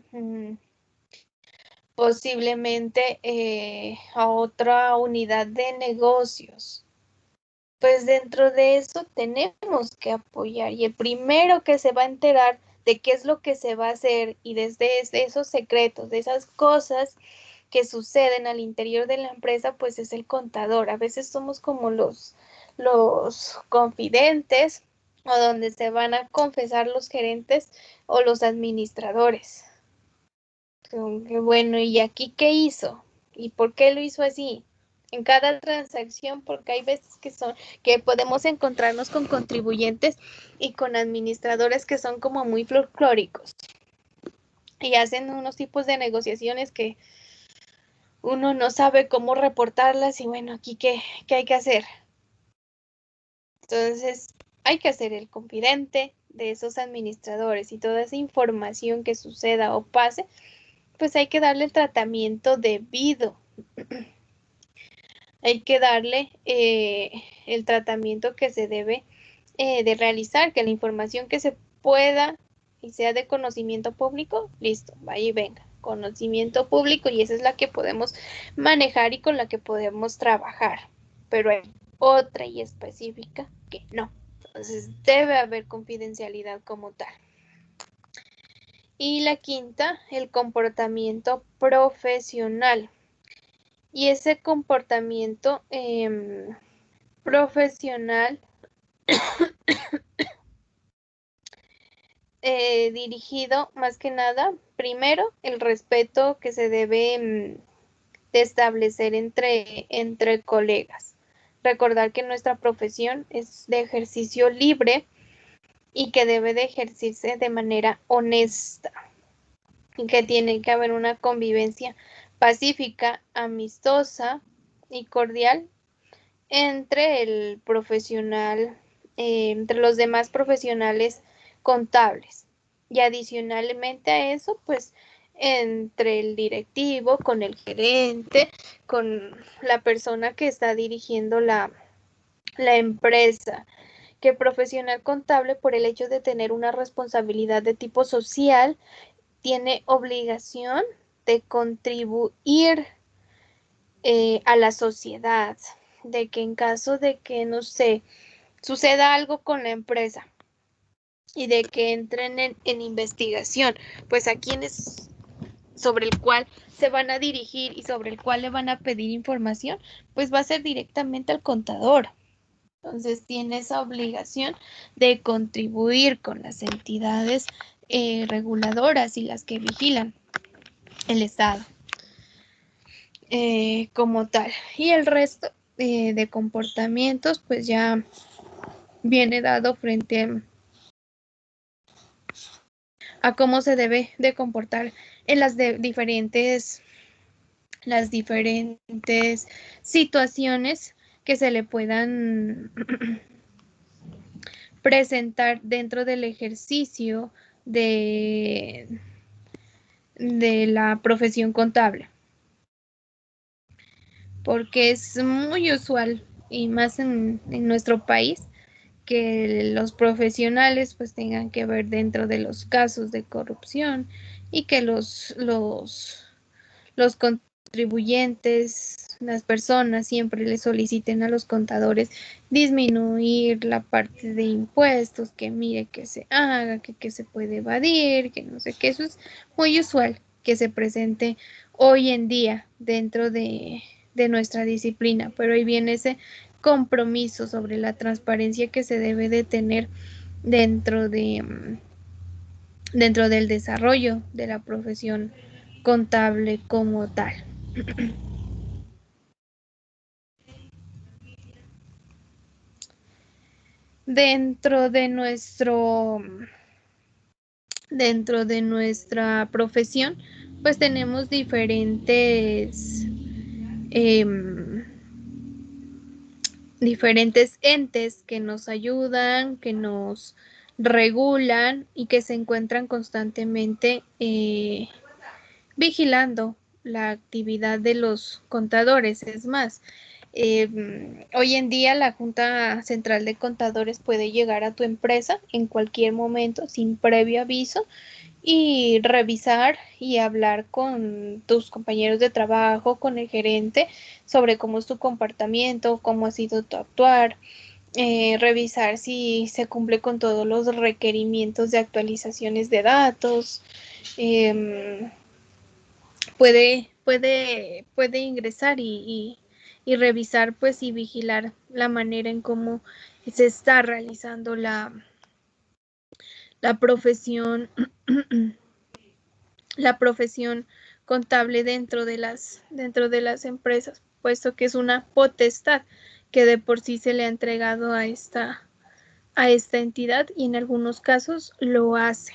posiblemente a otra unidad de negocios, pues dentro de eso tenemos que apoyar y el primero que se va a enterar de qué es lo que se va a hacer y desde esos secretos, de esas cosas que suceden al interior de la empresa, pues es el contador. A veces somos como los confidentes o donde se van a confesar los gerentes o los administradores. Bueno, ¿y aquí qué hizo? ¿Y por qué lo hizo así? En cada transacción, porque hay veces que podemos encontrarnos con contribuyentes y con administradores que son como muy folclóricos y hacen unos tipos de negociaciones que uno no sabe cómo reportarlas y bueno, aquí qué hay que hacer. Entonces, hay que hacer el confidente de esos administradores y toda esa información que suceda o pase, pues hay que darle el tratamiento debido. Hay que darle el tratamiento que se debe de realizar, que la información que se pueda y sea de conocimiento público, listo, vaya y venga, conocimiento público y esa es la que podemos manejar y con la que podemos trabajar, pero hay otra y específica que no. Entonces debe haber confidencialidad como tal. Y la quinta, el comportamiento profesional. Y ese comportamiento profesional dirigido más que nada, primero, el respeto que se debe de establecer entre colegas. Recordar que nuestra profesión es de ejercicio libre y que debe de ejercerse de manera honesta y que tiene que haber una convivencia pacífica, amistosa y cordial entre el profesional, entre los demás profesionales contables. Y adicionalmente a eso, pues entre el directivo, con el gerente, con la persona que está dirigiendo la empresa, que profesional contable, por el hecho de tener una responsabilidad de tipo social, tiene obligación de contribuir a la sociedad, de que en caso de que, no sé, suceda algo con la empresa y de que entren en investigación, pues a quienes sobre el cual se van a dirigir y sobre el cual le van a pedir información, pues va a ser directamente al contador. Entonces tiene esa obligación de contribuir con las entidades reguladoras y las que vigilan el Estado como tal. Y el resto de comportamientos, pues ya viene dado frente a cómo se debe de comportar en las diferentes situaciones que se le puedan presentar dentro del ejercicio de la profesión contable. porque es muy usual y más en nuestro país que los profesionales pues tengan que ver dentro de los casos de corrupción y que los contribuyentes, las personas siempre le soliciten a los contadores disminuir la parte de impuestos, que mire que se haga, que se puede evadir, que no sé qué. Eso es muy usual que se presente hoy en día dentro de nuestra disciplina, pero ahí viene ese compromiso sobre la transparencia que se debe de tener dentro dentro del desarrollo de la profesión contable como tal. Dentro de nuestra profesión, pues tenemos diferentes entes que nos ayudan, que nos regulan y que se encuentran constantemente vigilando la actividad de los contadores. Es más, hoy en día la Junta Central de Contadores puede llegar a tu empresa en cualquier momento sin previo aviso y revisar y hablar con tus compañeros de trabajo, con el gerente, sobre cómo es tu comportamiento, cómo ha sido tu actuar, revisar si se cumple con todos los requerimientos de actualizaciones de datos. Puede ingresar y revisar pues y vigilar la manera en cómo se está realizando la profesión la profesión contable dentro de las empresas, puesto que es una potestad que de por sí se le ha entregado a esta entidad y en algunos casos lo hace.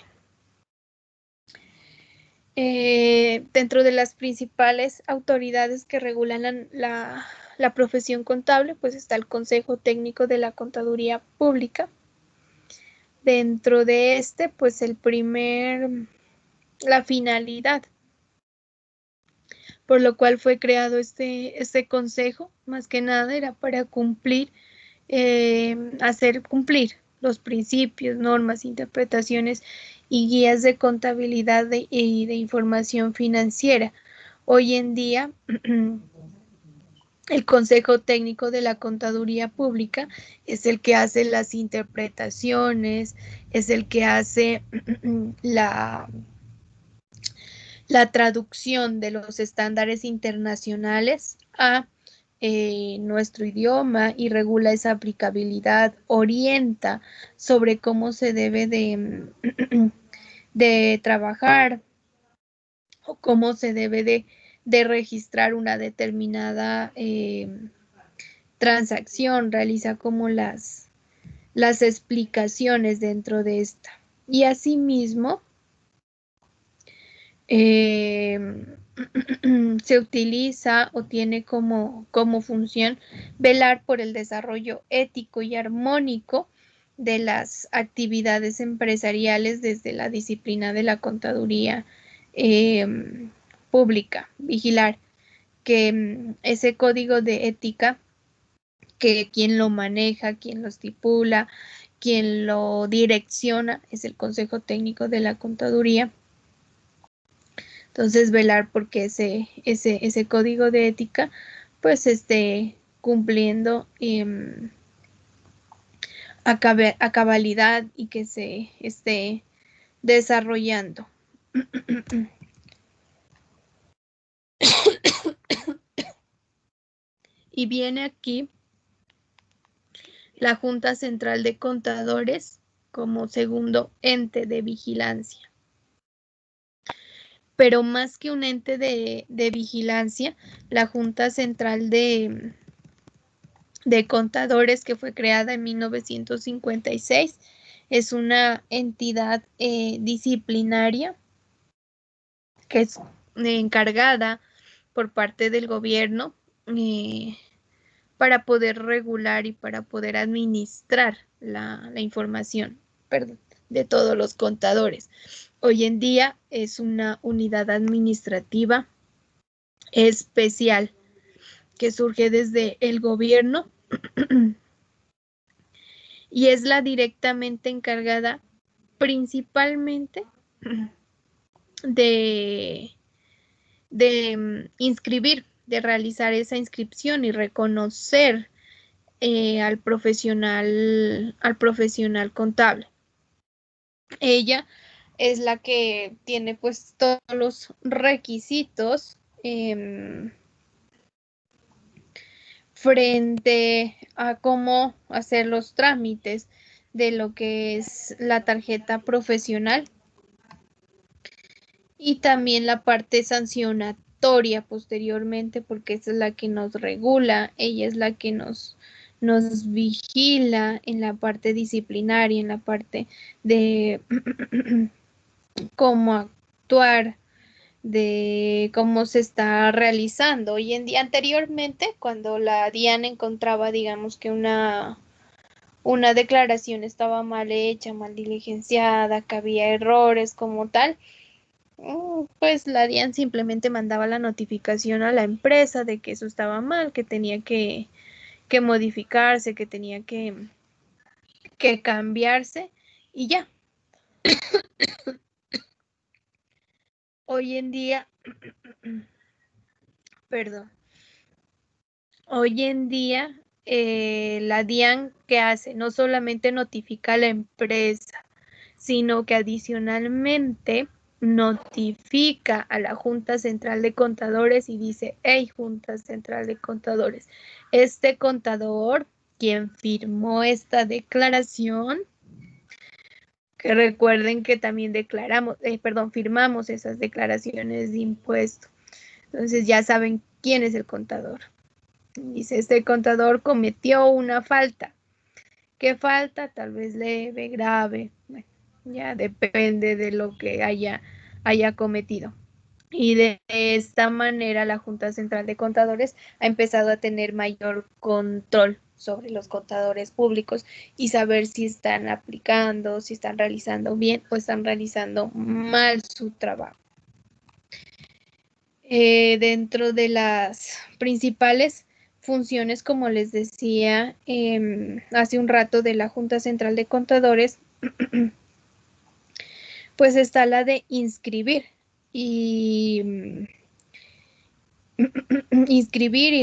Dentro de las principales autoridades que regulan la profesión contable, pues está el Consejo Técnico de la Contaduría Pública. Dentro de pues la finalidad por lo cual fue creado este consejo, más que nada era para hacer cumplir los principios, normas, interpretaciones y guías de contabilidad y de información financiera. Hoy en día, el Consejo Técnico de la Contaduría Pública es el que hace las interpretaciones, es el que hace la traducción de los estándares internacionales a nuestro idioma y regula esa aplicabilidad, orienta sobre cómo se debe de trabajar o cómo se debe de registrar una determinada transacción, realiza como las explicaciones dentro de esta. Y asimismo, se utiliza o tiene como función velar por el desarrollo ético y armónico de las actividades empresariales desde la disciplina de la contaduría pública, vigilar que ese código de ética, que quien lo maneja, quien lo estipula, quien lo direcciona es el Consejo Técnico de la Contaduría. Entonces, velar porque ese código de ética pues esté cumpliendo a cabalidad y que se esté desarrollando. Y viene aquí la Junta Central de Contadores como segundo ente de vigilancia. Pero más que un ente de vigilancia, la Junta Central de Contadores, que fue creada en 1956, es una entidad disciplinaria que es encargada por parte del gobierno para poder regular y para poder administrar la información, perdón, de todos los contadores. Hoy en día es una unidad administrativa especial que surge desde el gobierno y es la directamente encargada principalmente de inscribir, de realizar esa inscripción y reconocer al profesional contable. Ella es la que tiene pues todos los requisitos frente a cómo hacer los trámites de lo que es la tarjeta profesional y también la parte sancionatoria posteriormente, porque esa es la que nos regula, ella es la que nos vigila en la parte disciplinaria, en la parte de cómo actuar, de cómo se está realizando. Hoy en día, anteriormente, cuando la DIAN encontraba, digamos que una declaración estaba mal hecha, mal diligenciada, que había errores como tal, pues la DIAN simplemente mandaba la notificación a la empresa de que eso estaba mal, que tenía que modificarse, que tenía que cambiarse y ya. Hoy en día, perdón, hoy en día la DIAN, ¿qué hace? No solamente notifica a la empresa, sino que adicionalmente notifica a la Junta Central de Contadores y dice, hey, Junta Central de Contadores, este contador, quien firmó esta declaración, que recuerden que también firmamos esas declaraciones de impuesto. Entonces ya saben quién es el contador. Dice, este contador cometió una falta. ¿Qué falta? Tal vez leve, grave. Bueno, ya depende de lo que haya cometido. Y de esta manera la Junta Central de Contadores ha empezado a tener mayor control sobre los contadores públicos y saber si están aplicando, si están realizando bien o están realizando mal su trabajo. Dentro de las principales funciones, como les decía hace un rato, de la Junta Central de Contadores, pues está la de inscribir y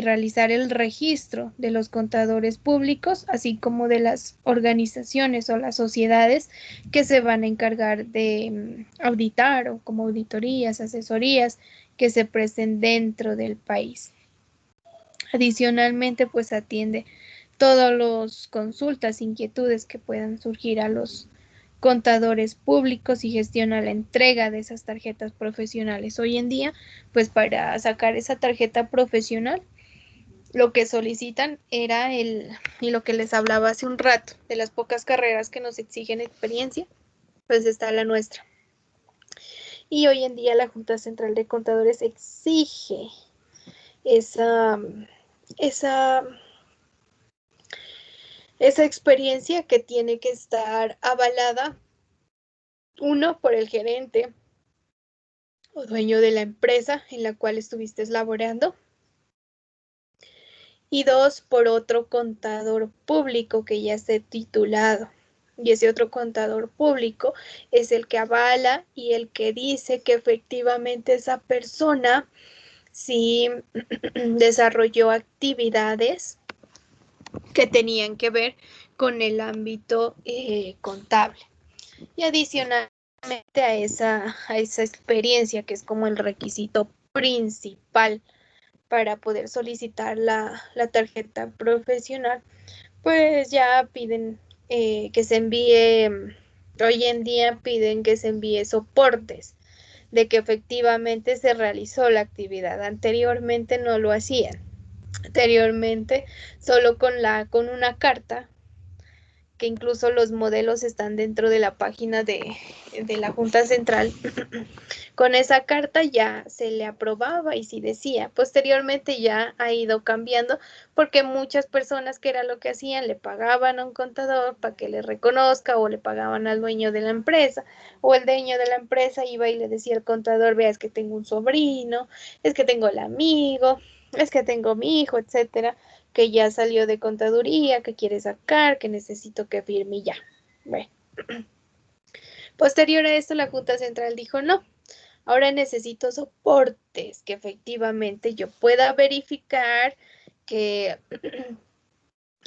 realizar el registro de los contadores públicos, así como de las organizaciones o las sociedades que se van a encargar de auditar, o como auditorías, asesorías que se presten dentro del país. Adicionalmente, pues atiende todas las consultas, inquietudes que puedan surgir a los contadores públicos y gestiona la entrega de esas tarjetas profesionales. Hoy en día, pues para sacar esa tarjeta profesional, lo que solicitan era y lo que les hablaba hace un rato, de las pocas carreras que nos exigen experiencia, pues está la nuestra. Y hoy en día la Junta Central de Contadores exige esa experiencia, que tiene que estar avalada, uno, por el gerente o dueño de la empresa en la cual estuviste laborando, y dos, por otro contador público que ya esté titulado. Y ese otro contador público es el que avala y el que dice que efectivamente esa persona sí desarrolló actividades que tenían que ver con el ámbito contable. Y adicionalmente a esa experiencia, que es como el requisito principal para poder solicitar la tarjeta profesional, pues ya piden que se envíe, hoy en día piden que se envíe soportes de que efectivamente se realizó la actividad. Anteriormente no lo hacían. Anteriormente solo con una carta, que incluso los modelos están dentro de la página de de la Junta Central, con esa carta ya se le aprobaba y sí decía. Posteriormente ya ha ido cambiando porque muchas personas, que era lo que hacían, le pagaban a un contador para que le reconozca, o le pagaban al dueño de la empresa, o el dueño de la empresa iba y le decía al contador: vea, es que tengo un sobrino, es que tengo el amigo, es que tengo mi hijo, etcétera, que ya salió de contaduría, que quiere sacar, que necesito que firme y ya. Bueno. Posterior a esto, la Junta Central dijo: no, ahora necesito soportes, que efectivamente yo pueda verificar que,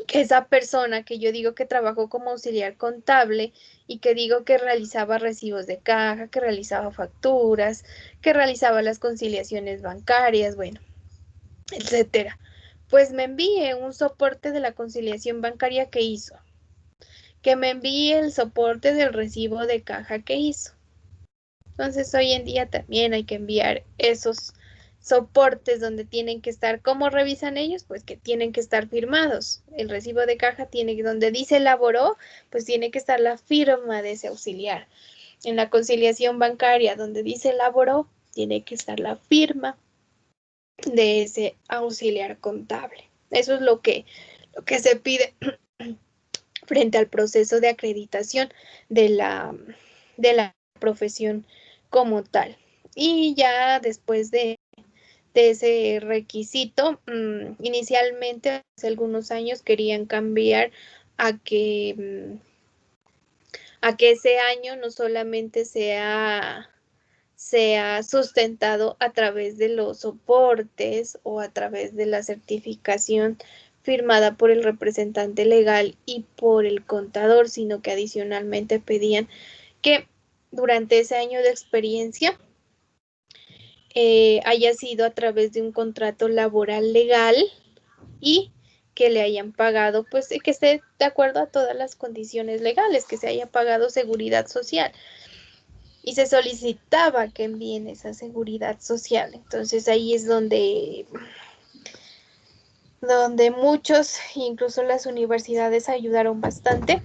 que esa persona que yo digo que trabajó como auxiliar contable y que digo que realizaba recibos de caja, que realizaba facturas, que realizaba las conciliaciones bancarias, bueno, etcétera, pues me envíe un soporte de la conciliación bancaria que hizo, que me envíe el soporte del recibo de caja que hizo. Entonces, hoy en día también hay que enviar esos soportes donde tienen que estar. ¿Cómo revisan ellos? Pues que tienen que estar firmados. El recibo de caja tiene, donde dice elaboró, pues tiene que estar la firma de ese auxiliar. En la conciliación bancaria, donde dice elaboró, tiene que estar la firma de ese auxiliar contable. Eso es lo que se pide frente al proceso de acreditación de la profesión como tal. Y ya después de ese requisito, inicialmente hace algunos años querían cambiar a que ese año no solamente sea sustentado a través de los soportes o a través de la certificación firmada por el representante legal y por el contador, sino que adicionalmente pedían que durante ese año de experiencia haya sido a través de un contrato laboral legal y que le hayan pagado, pues que esté de acuerdo a todas las condiciones legales, que se haya pagado seguridad social. Y se solicitaba que envíen esa seguridad social. Entonces ahí es donde muchos, incluso las universidades, ayudaron bastante,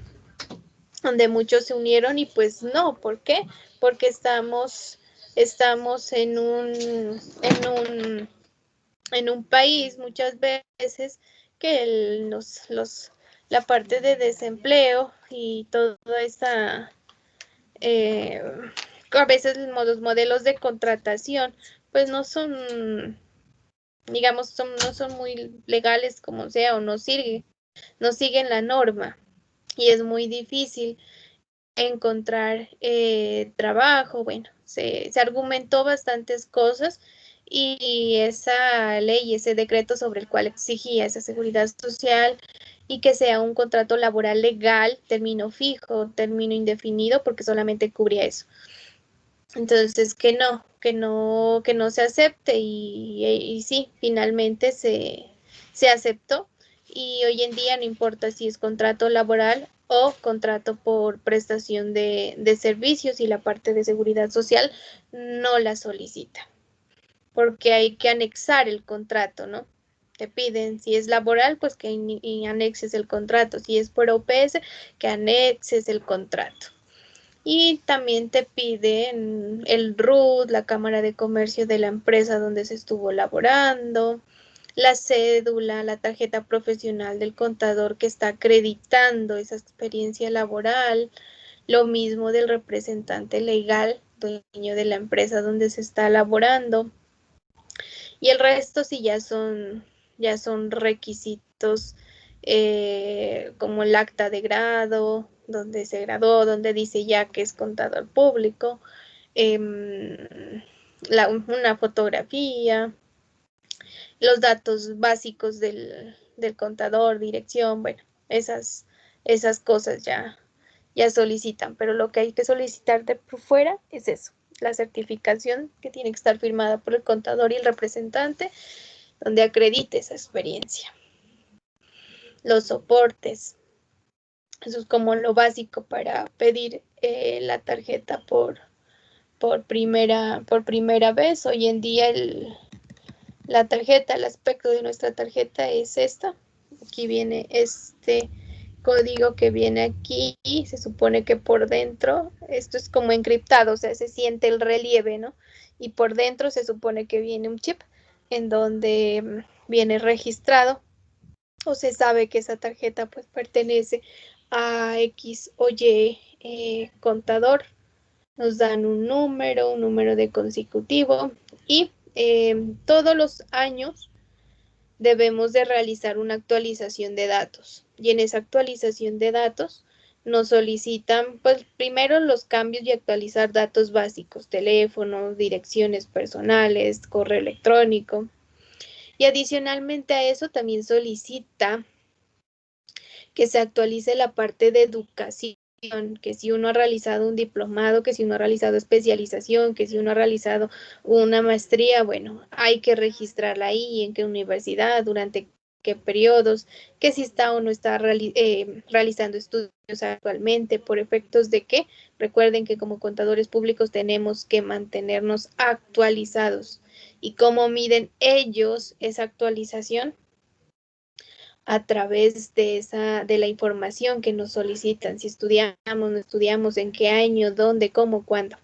donde muchos se unieron. Y pues no, ¿por qué? Porque estamos en un país muchas veces que la parte de desempleo y toda esta a veces los modelos de contratación pues no son, digamos, no son muy legales como sea, o no siguen la norma, y es muy difícil encontrar trabajo. Bueno, se argumentó bastantes cosas, y esa ley, ese decreto sobre el cual exigía esa seguridad social y que sea un contrato laboral legal, término fijo, término indefinido, porque solamente cubría eso. Entonces, que no se acepte, y sí, finalmente se aceptó. Y hoy en día no importa si es contrato laboral o contrato por prestación de servicios, y la parte de seguridad social no la solicita, porque hay que anexar el contrato, ¿no? Te piden, si es laboral, pues que anexes el contrato; si es por OPS, que anexes el contrato. Y también te piden el RUT, la Cámara de Comercio de la empresa donde se estuvo laborando, la cédula, la tarjeta profesional del contador que está acreditando esa experiencia laboral, lo mismo del representante legal, dueño de la empresa donde se está laborando. Y el resto sí ya son requisitos, como el acta de grado, donde se graduó, donde dice ya que es contador público, una fotografía, los datos básicos del contador, dirección, bueno, esas cosas ya solicitan. Pero lo que hay que solicitar de por fuera es eso: la certificación, que tiene que estar firmada por el contador y el representante, donde acredite esa experiencia. Los soportes, eso es como lo básico para pedir la tarjeta por primera vez. Hoy en día la tarjeta, el aspecto de nuestra tarjeta es esta. Aquí viene este código que viene aquí, se supone que por dentro, esto es como encriptado, o sea, se siente el relieve, ¿no? Y por dentro se supone que viene un chip en donde viene registrado o se sabe que esa tarjeta pues pertenece a X o Y contador. Nos dan un número de consecutivo y todos los años debemos de realizar una actualización de datos. Y en esa actualización de datos nos solicitan, pues primero los cambios y actualizar datos básicos, teléfonos, direcciones personales, correo electrónico. Y adicionalmente a eso también solicita que se actualice la parte de educación, que si uno ha realizado un diplomado, que si uno ha realizado especialización, que si uno ha realizado una maestría, bueno, hay que registrarla ahí, en qué universidad, durante qué periodos, que si está o no está realizando estudios actualmente, por efectos de que, recuerden que como contadores públicos tenemos que mantenernos actualizados. ¿Y cómo miden ellos esa actualización? A través de la información que nos solicitan, si estudiamos, no estudiamos, en qué año, dónde, cómo, cuándo.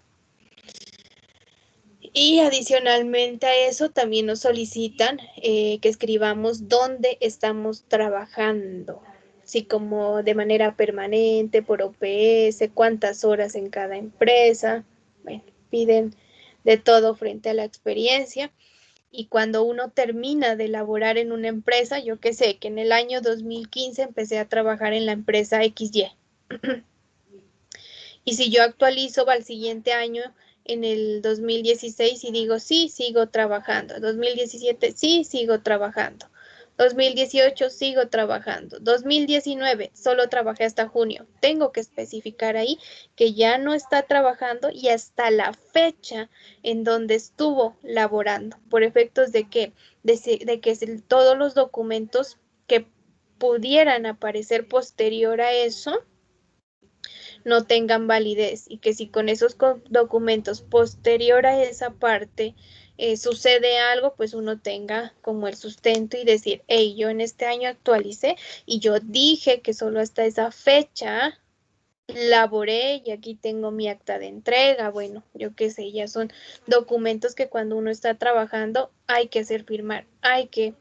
Y adicionalmente a eso también nos solicitan que escribamos dónde estamos trabajando, si como de manera permanente, por OPS, cuántas horas en cada empresa. Bueno, piden de todo frente a la experiencia. Y cuando uno termina de laborar en una empresa, yo qué sé, que en el año 2015 empecé a trabajar en la empresa XY. Y si yo actualizo al siguiente año, en el 2016, y digo, sí, sigo trabajando. 2017, sí, sigo trabajando. 2018, sigo trabajando. 2019, solo trabajé hasta junio. Tengo que especificar ahí que ya no está trabajando y hasta la fecha en donde estuvo laborando. ¿Por efectos de qué? De que todos los documentos que pudieran aparecer posterior a eso no tengan validez y que si con esos documentos posterior a esa parte sucede algo, pues uno tenga como el sustento y decir, hey, yo en este año actualicé y yo dije que solo hasta esa fecha laboré y aquí tengo mi acta de entrega, bueno, yo qué sé, ya son documentos que cuando uno está trabajando hay que hacer firmar, hay que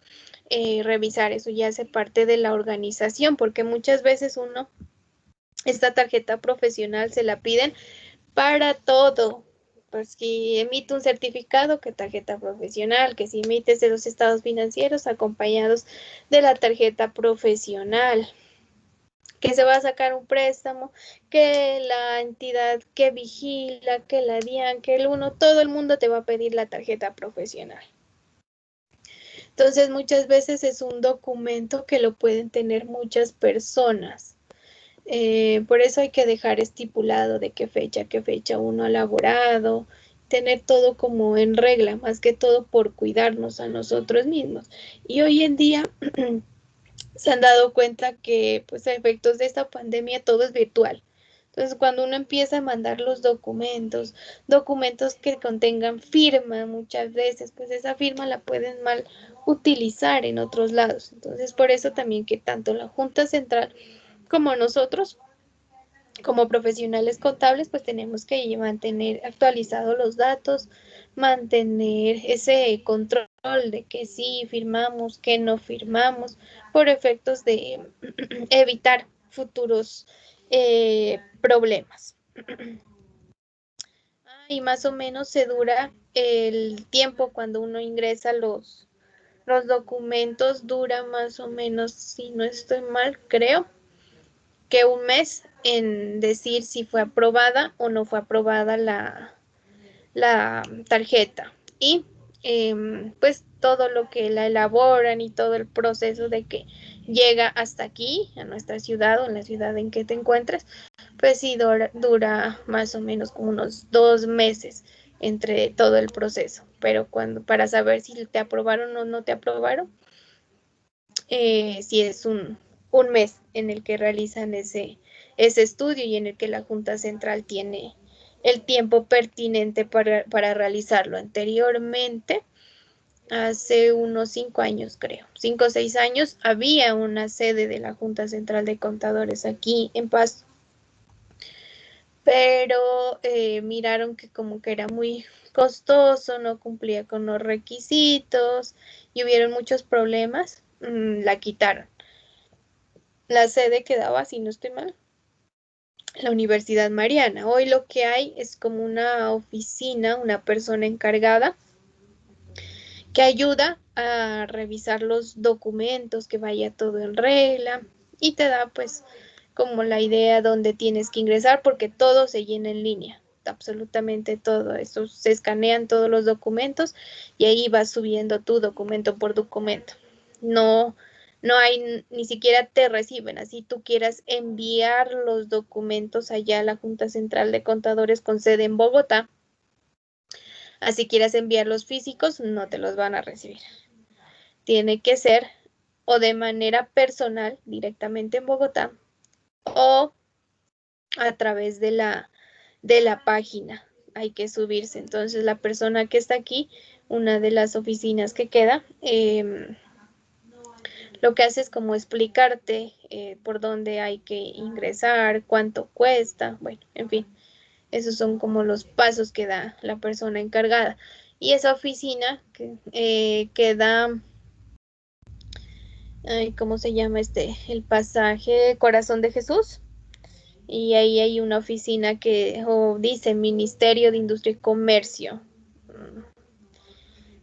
revisar, eso ya hace parte de la organización, porque muchas veces uno esta tarjeta profesional se la piden para todo. Pues que emite un certificado, que tarjeta profesional, que si emites de los estados financieros acompañados de la tarjeta profesional, que se va a sacar un préstamo, que la entidad que vigila, que la DIAN, que el uno, todo el mundo te va a pedir la tarjeta profesional. Entonces muchas veces es un documento que lo pueden tener muchas personas. Por eso hay que dejar estipulado de qué fecha uno ha laborado, tener todo como en regla, más que todo por cuidarnos a nosotros mismos. Y hoy en día se han dado cuenta que, pues, a efectos de esta pandemia todo es virtual. Entonces, cuando uno empieza a mandar los documentos que contengan firma, muchas veces, pues esa firma la pueden mal utilizar en otros lados. Entonces, por eso también que tanto la Junta Central como nosotros como profesionales contables, pues tenemos que mantener actualizados los datos, mantener ese control de que sí firmamos, que no firmamos, por efectos de evitar futuros problemas. Y más o menos se dura el tiempo cuando uno ingresa los documentos, dura más o menos, si no estoy mal, creo que un mes en decir si fue aprobada o no fue aprobada la tarjeta. Y pues todo lo que la elaboran y todo el proceso de que llega hasta aquí, a nuestra ciudad o en la ciudad en que te encuentres, pues sí dura más o menos como unos 2 meses entre todo el proceso. Pero para saber si te aprobaron o no te aprobaron, si es un mes en el que realizan ese estudio y en el que la Junta Central tiene el tiempo pertinente para realizarlo. Anteriormente, hace unos 5 años, creo, 5 o 6 años, había una sede de la Junta Central de Contadores aquí en Pasto, pero miraron que como que era muy costoso, no cumplía con los requisitos y hubieron muchos problemas, la quitaron. La sede quedaba, si no estoy mal, la Universidad Mariana. Hoy lo que hay es como una oficina, una persona encargada que ayuda a revisar los documentos, que vaya todo en regla y te da pues como la idea dónde tienes que ingresar porque todo se llena en línea, absolutamente todo. Eso se escanean todos los documentos y ahí vas subiendo tu documento por documento. No, no hay, ni siquiera te reciben, así tú quieras enviar los documentos allá a la Junta Central de Contadores con sede en Bogotá, así quieras enviarlos físicos, no te los van a recibir. Tiene que ser o de manera personal directamente en Bogotá o a través de la página. Hay que subirse. Entonces la persona que está aquí, una de las oficinas que queda, lo que hace es como explicarte por dónde hay que ingresar, cuánto cuesta, bueno, en fin, esos son como los pasos que da la persona encargada. Y esa oficina queda, ¿cómo se llama el pasaje Corazón de Jesús? Y ahí hay una oficina que dice Ministerio de Industria y Comercio,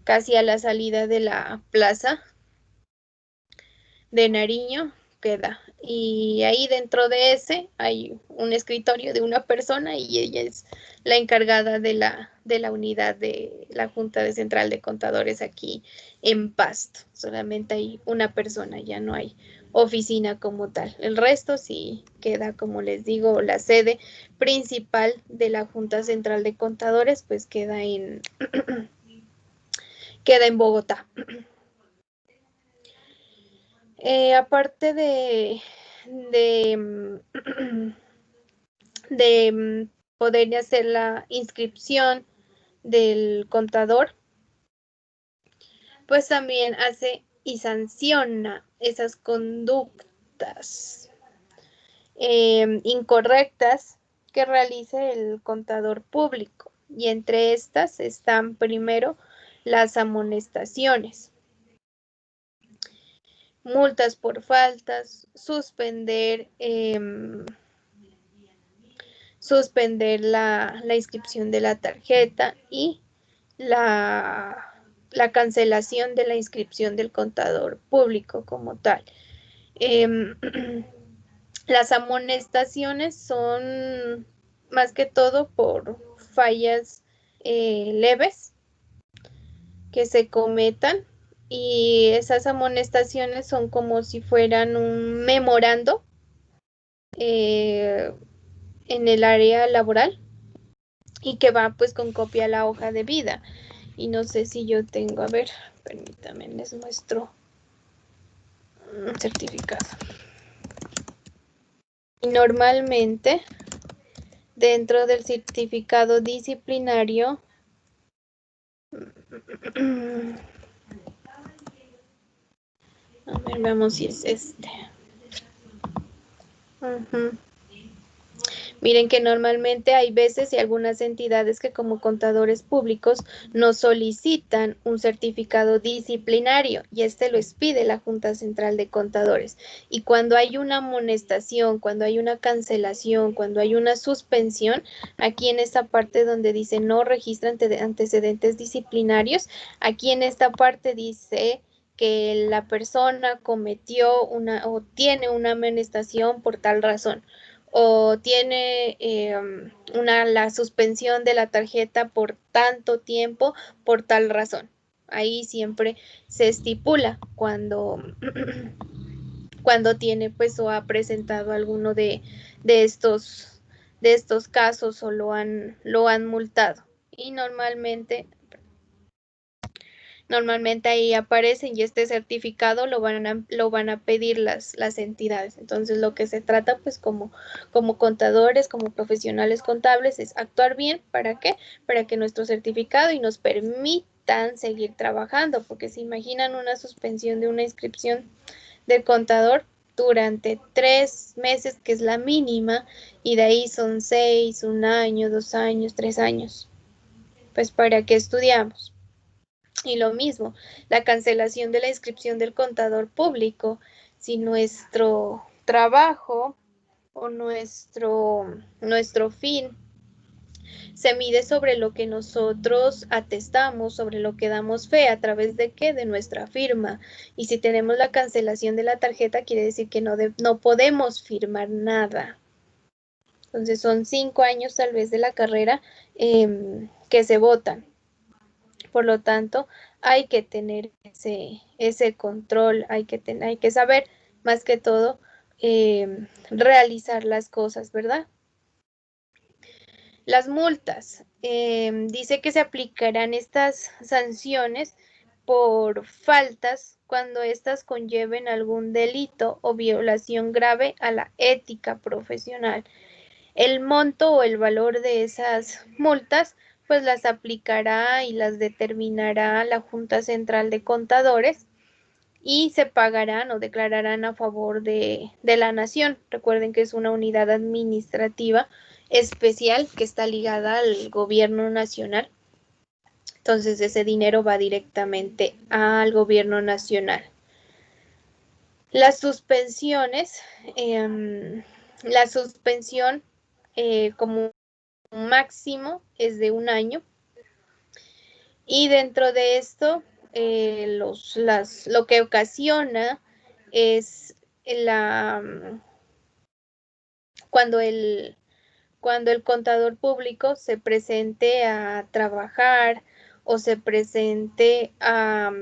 casi a la salida de la plaza de Nariño queda. Y ahí dentro de ese hay un escritorio de una persona y ella es la encargada de la unidad de la Junta de Central de Contadores aquí en Pasto. Solamente hay una persona, ya no hay oficina como tal. El resto sí queda, como les digo, la sede principal de la Junta Central de Contadores, pues queda queda en Bogotá. Aparte de, de poder hacer la inscripción del contador, pues también hace y sanciona esas conductas incorrectas que realice el contador público. Y entre estas están primero las amonestaciones, multas por faltas, suspender la inscripción de la tarjeta y la cancelación de la inscripción del contador público como tal. Las amonestaciones son más que todo por fallas leves que se cometan y esas amonestaciones son como si fueran un memorando en el área laboral y que va pues con copia a la hoja de vida. Y no sé si yo tengo, a ver, permítanme, les muestro un certificado. Y normalmente dentro del certificado disciplinario a ver, veamos si es este. Miren que normalmente hay veces y algunas entidades que como contadores públicos nos solicitan un certificado disciplinario y este lo expide la Junta Central de Contadores. Y cuando hay una amonestación, cuando hay una cancelación, cuando hay una suspensión, aquí en esta parte donde dice no registra antecedentes disciplinarios, aquí en esta parte dice que la persona cometió o tiene una amonestación por tal razón o tiene la suspensión de la tarjeta por tanto tiempo por tal razón. Ahí siempre se estipula cuando, cuando tiene pues o ha presentado alguno de estos casos o lo han multado. Y Normalmente ahí aparecen y este certificado lo van a pedir las entidades. Entonces lo que se trata pues como contadores, como profesionales contables es actuar bien. ¿Para qué? Para que nuestro certificado y nos permitan seguir trabajando, porque se imaginan una suspensión de una inscripción del contador durante 3 meses, que es la mínima, y de ahí son 6, 1 año, 2 años, 3 años. Pues ¿para qué estudiamos? Y lo mismo, la cancelación de la inscripción del contador público. Si nuestro trabajo o nuestro fin se mide sobre lo que nosotros atestamos, sobre lo que damos fe, ¿a través de qué? De nuestra firma. Y si tenemos la cancelación de la tarjeta, quiere decir que no podemos firmar nada. Entonces son 5 años tal vez de la carrera que se votan. Por lo tanto, hay que tener ese control, hay que saber más que todo realizar las cosas, ¿verdad? Las multas. Dice que se aplicarán estas sanciones por faltas cuando éstas conlleven algún delito o violación grave a la ética profesional. El monto o el valor de esas multas pues las aplicará y las determinará la Junta Central de Contadores y se pagarán o declararán a favor de la nación. Recuerden que es una unidad administrativa especial que está ligada al gobierno nacional. Entonces ese dinero va directamente al gobierno nacional. Las suspensiones, la suspensión como máximo es de 1 año y dentro de esto lo que ocasiona es cuando cuando el contador público se presente a trabajar o se presente a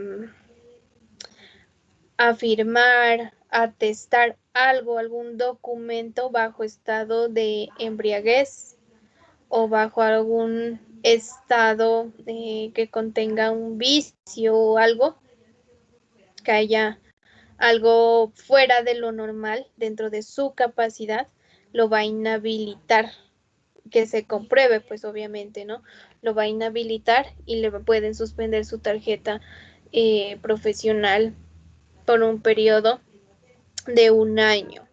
firmar, a atestar algo, algún documento bajo estado de embriaguez o bajo algún estado que contenga un vicio o algo, que haya algo fuera de lo normal dentro de su capacidad, lo va a inhabilitar, que se compruebe, pues obviamente, ¿no? Lo va a inhabilitar y le pueden suspender su tarjeta profesional por un periodo de 1 año.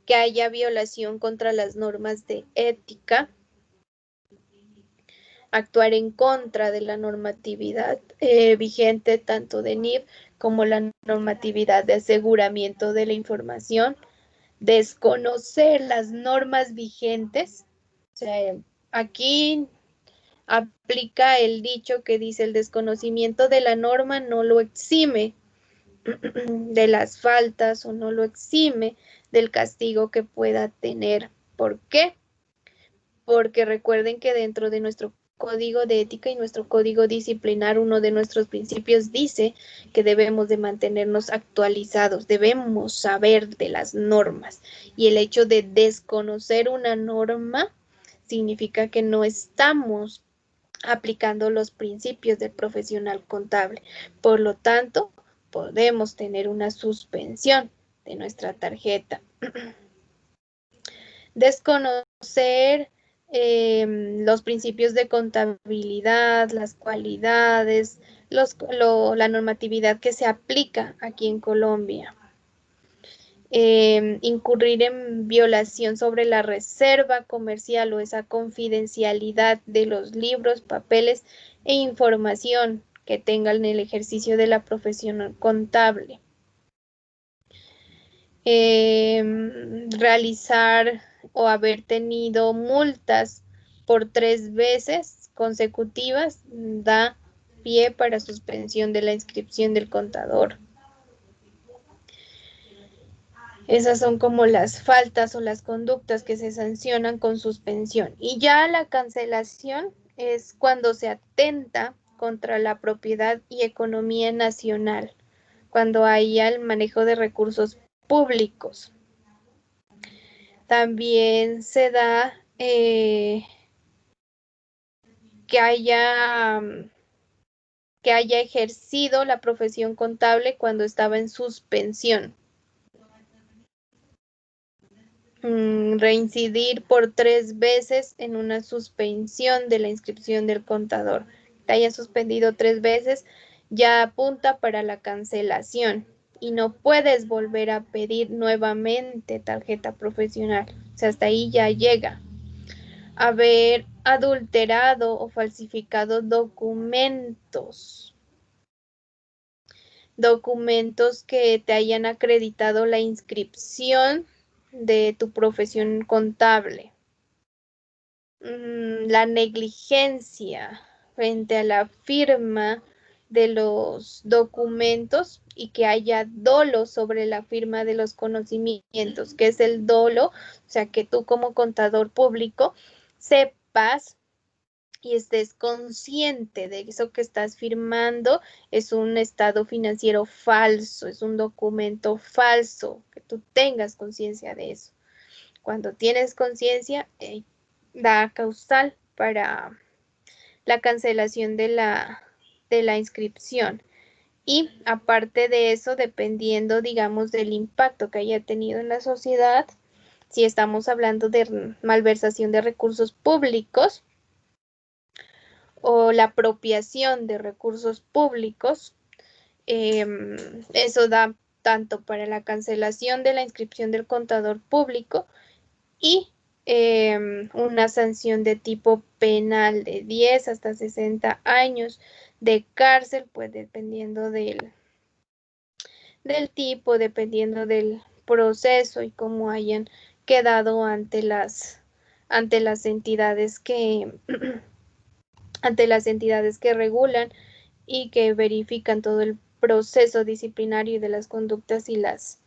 Que haya violación contra las normas de ética, actuar en contra de la normatividad vigente tanto de NIF como la normatividad de aseguramiento de la información, desconocer las normas vigentes. O sea, aquí aplica el dicho que dice: el desconocimiento de la norma no lo exime de las faltas o no lo exime del castigo que pueda tener. ¿Por qué? Porque recuerden que dentro de nuestro código de ética y nuestro código disciplinar, uno de nuestros principios dice que debemos de mantenernos actualizados, debemos saber de las normas, y el hecho de desconocer una norma significa que no estamos aplicando los principios del profesional contable. Por lo tanto, podemos tener una suspensión de nuestra tarjeta. Desconocer los principios de contabilidad, las cualidades, la normatividad que se aplica aquí en Colombia. Incurrir en violación sobre la reserva comercial o esa confidencialidad de los libros, papeles e información que tengan en el ejercicio de la profesión contable. Realizar o haber tenido multas por 3 veces consecutivas da pie para suspensión de la inscripción del contador. Esas son como las faltas o las conductas que se sancionan con suspensión. Y ya la cancelación es cuando se atenta contra la propiedad y economía nacional, cuando haya el manejo de recursos públicos. También se da que haya que haya ejercido la profesión contable cuando estaba en suspensión. Reincidir por 3 veces en una suspensión de la inscripción del contador. Te haya suspendido 3 veces, ya apunta para la cancelación y no puedes volver a pedir nuevamente tarjeta profesional. O sea, hasta ahí ya llega. Haber adulterado o falsificado documentos. Documentos que te hayan acreditado la inscripción de tu profesión contable. La negligencia frente a la firma de los documentos y que haya dolo sobre la firma de los conocimientos, que es el dolo, o sea, que tú como contador público sepas y estés consciente de eso que estás firmando es un estado financiero falso, es un documento falso, que tú tengas conciencia de eso. Cuando tienes conciencia, da causal para la cancelación de la inscripción. Y aparte de eso, dependiendo, digamos, del impacto que haya tenido en la sociedad, si estamos hablando de malversación de recursos públicos o la apropiación de recursos públicos, eso da tanto para la cancelación de la inscripción del contador público y una sanción de tipo penal de 10 hasta 60 años de cárcel, pues dependiendo del tipo, dependiendo del proceso y cómo hayan quedado ante las entidades que ante las entidades que regulan y que verifican todo el proceso disciplinario de las conductas y las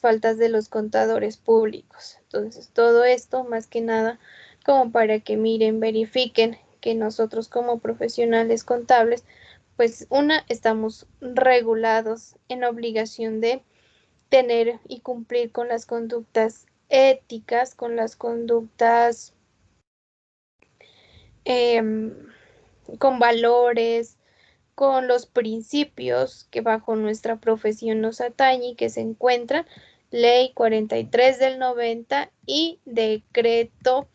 faltas de los contadores públicos. Entonces, todo esto más que nada como para que miren, verifiquen que nosotros como profesionales contables, pues estamos regulados en obligación de tener y cumplir con las conductas éticas, con las conductas con valores, con los principios que bajo nuestra profesión nos atañe y que se encuentran Ley 43 del 90 y Decreto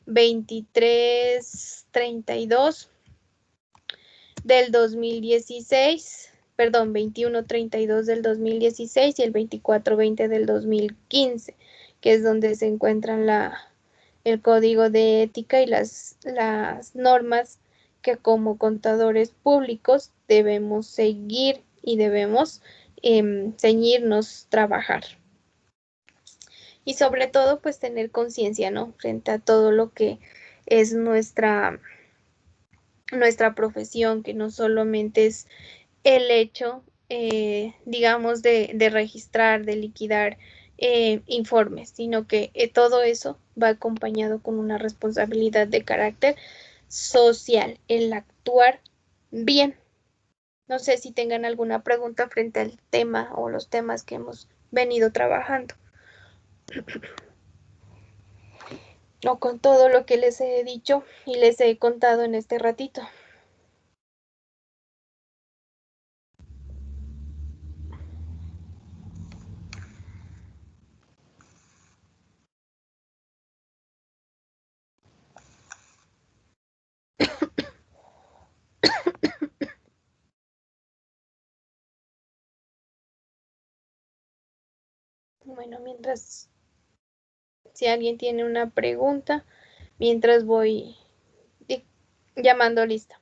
2332 del 2016, perdón, 2132 del 2016 y el 2420 del 2015, que es donde se encuentran el código de ética y las normas que como contadores públicos debemos seguir y debemos ceñirnos, trabajar. Y sobre todo, pues tener conciencia, ¿no? Frente a todo lo que es nuestra profesión, que no solamente es el hecho, digamos, de registrar, de liquidar informes, sino que todo eso va acompañado con una responsabilidad de carácter social, el actuar bien. No sé si tengan alguna pregunta frente al tema o los temas que hemos venido trabajando. O con todo lo que les he dicho y les he contado en este ratito. Bueno, mientras, si alguien tiene una pregunta, mientras voy llamando lista.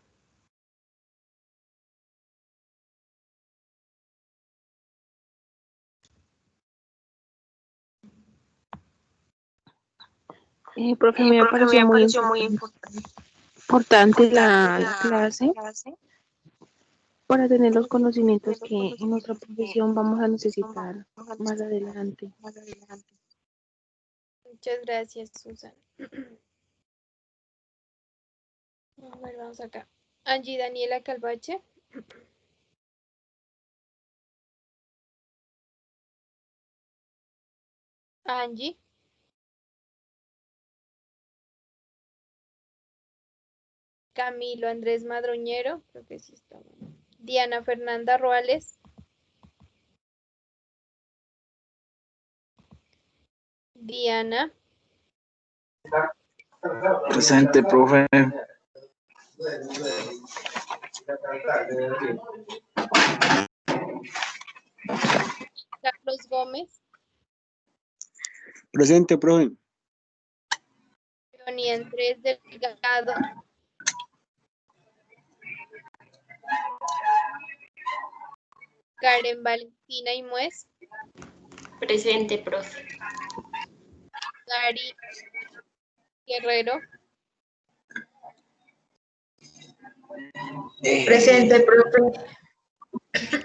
Profe, me pareció muy importante la clase para tener los conocimientos que en nuestra profesión vamos a necesitar más adelante. Muchas gracias, Susan. A ver, vamos acá. Angie Daniela Calvache. Angie. Camilo Andrés Madroñero, creo que sí está bueno. Diana Fernanda Roales. Diana. Presente, profe. Carlos Gómez. Presente, profe. Johnny Andrés Delgado. Karen Valentina Imuez. Presente, profe. Gary Guerrero. Presente, profe.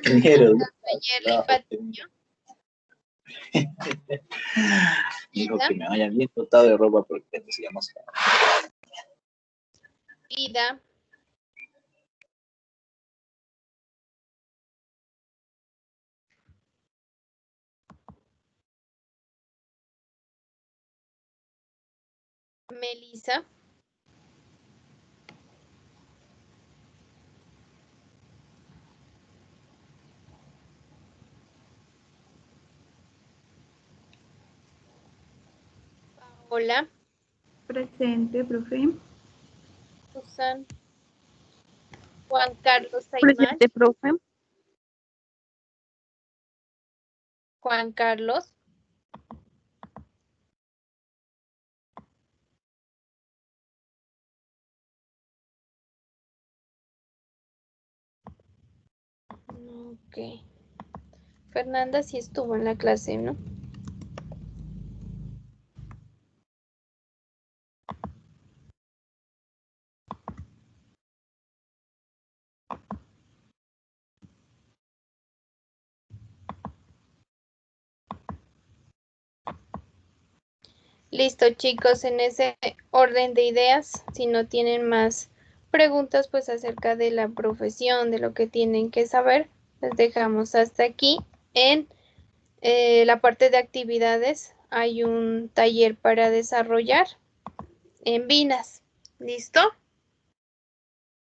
Yerly Patiño. Dijo que me vaya bien dotado de ropa porque decíamos. Ida. Melissa. Paola. Presente, profe. Susan. Juan Carlos Saimán. Presente, profe. Juan Carlos. Ok. Fernanda sí estuvo en la clase, ¿no? Listo, chicos, en ese orden de ideas, si no tienen más preguntas pues acerca de la profesión, de lo que tienen que saber, les dejamos hasta aquí. En la parte de actividades hay un taller para desarrollar en Vinas. ¿Listo?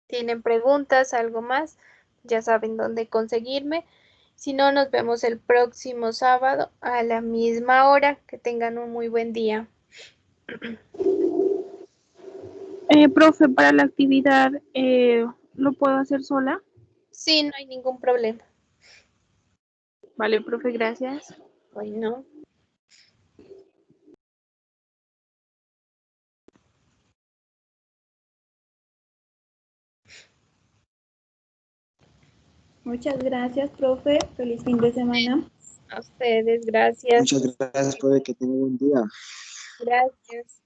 ¿Tienen preguntas, algo más? Ya saben dónde conseguirme. Si no, nos vemos el próximo sábado a la misma hora. Que tengan un muy buen día. Profe, para la actividad, ¿lo puedo hacer sola? Sí, no hay ningún problema. Vale, profe, gracias. Bueno. Muchas gracias, profe. Feliz fin de semana. A ustedes, gracias. Muchas gracias, profe, que tenga buen día. Gracias.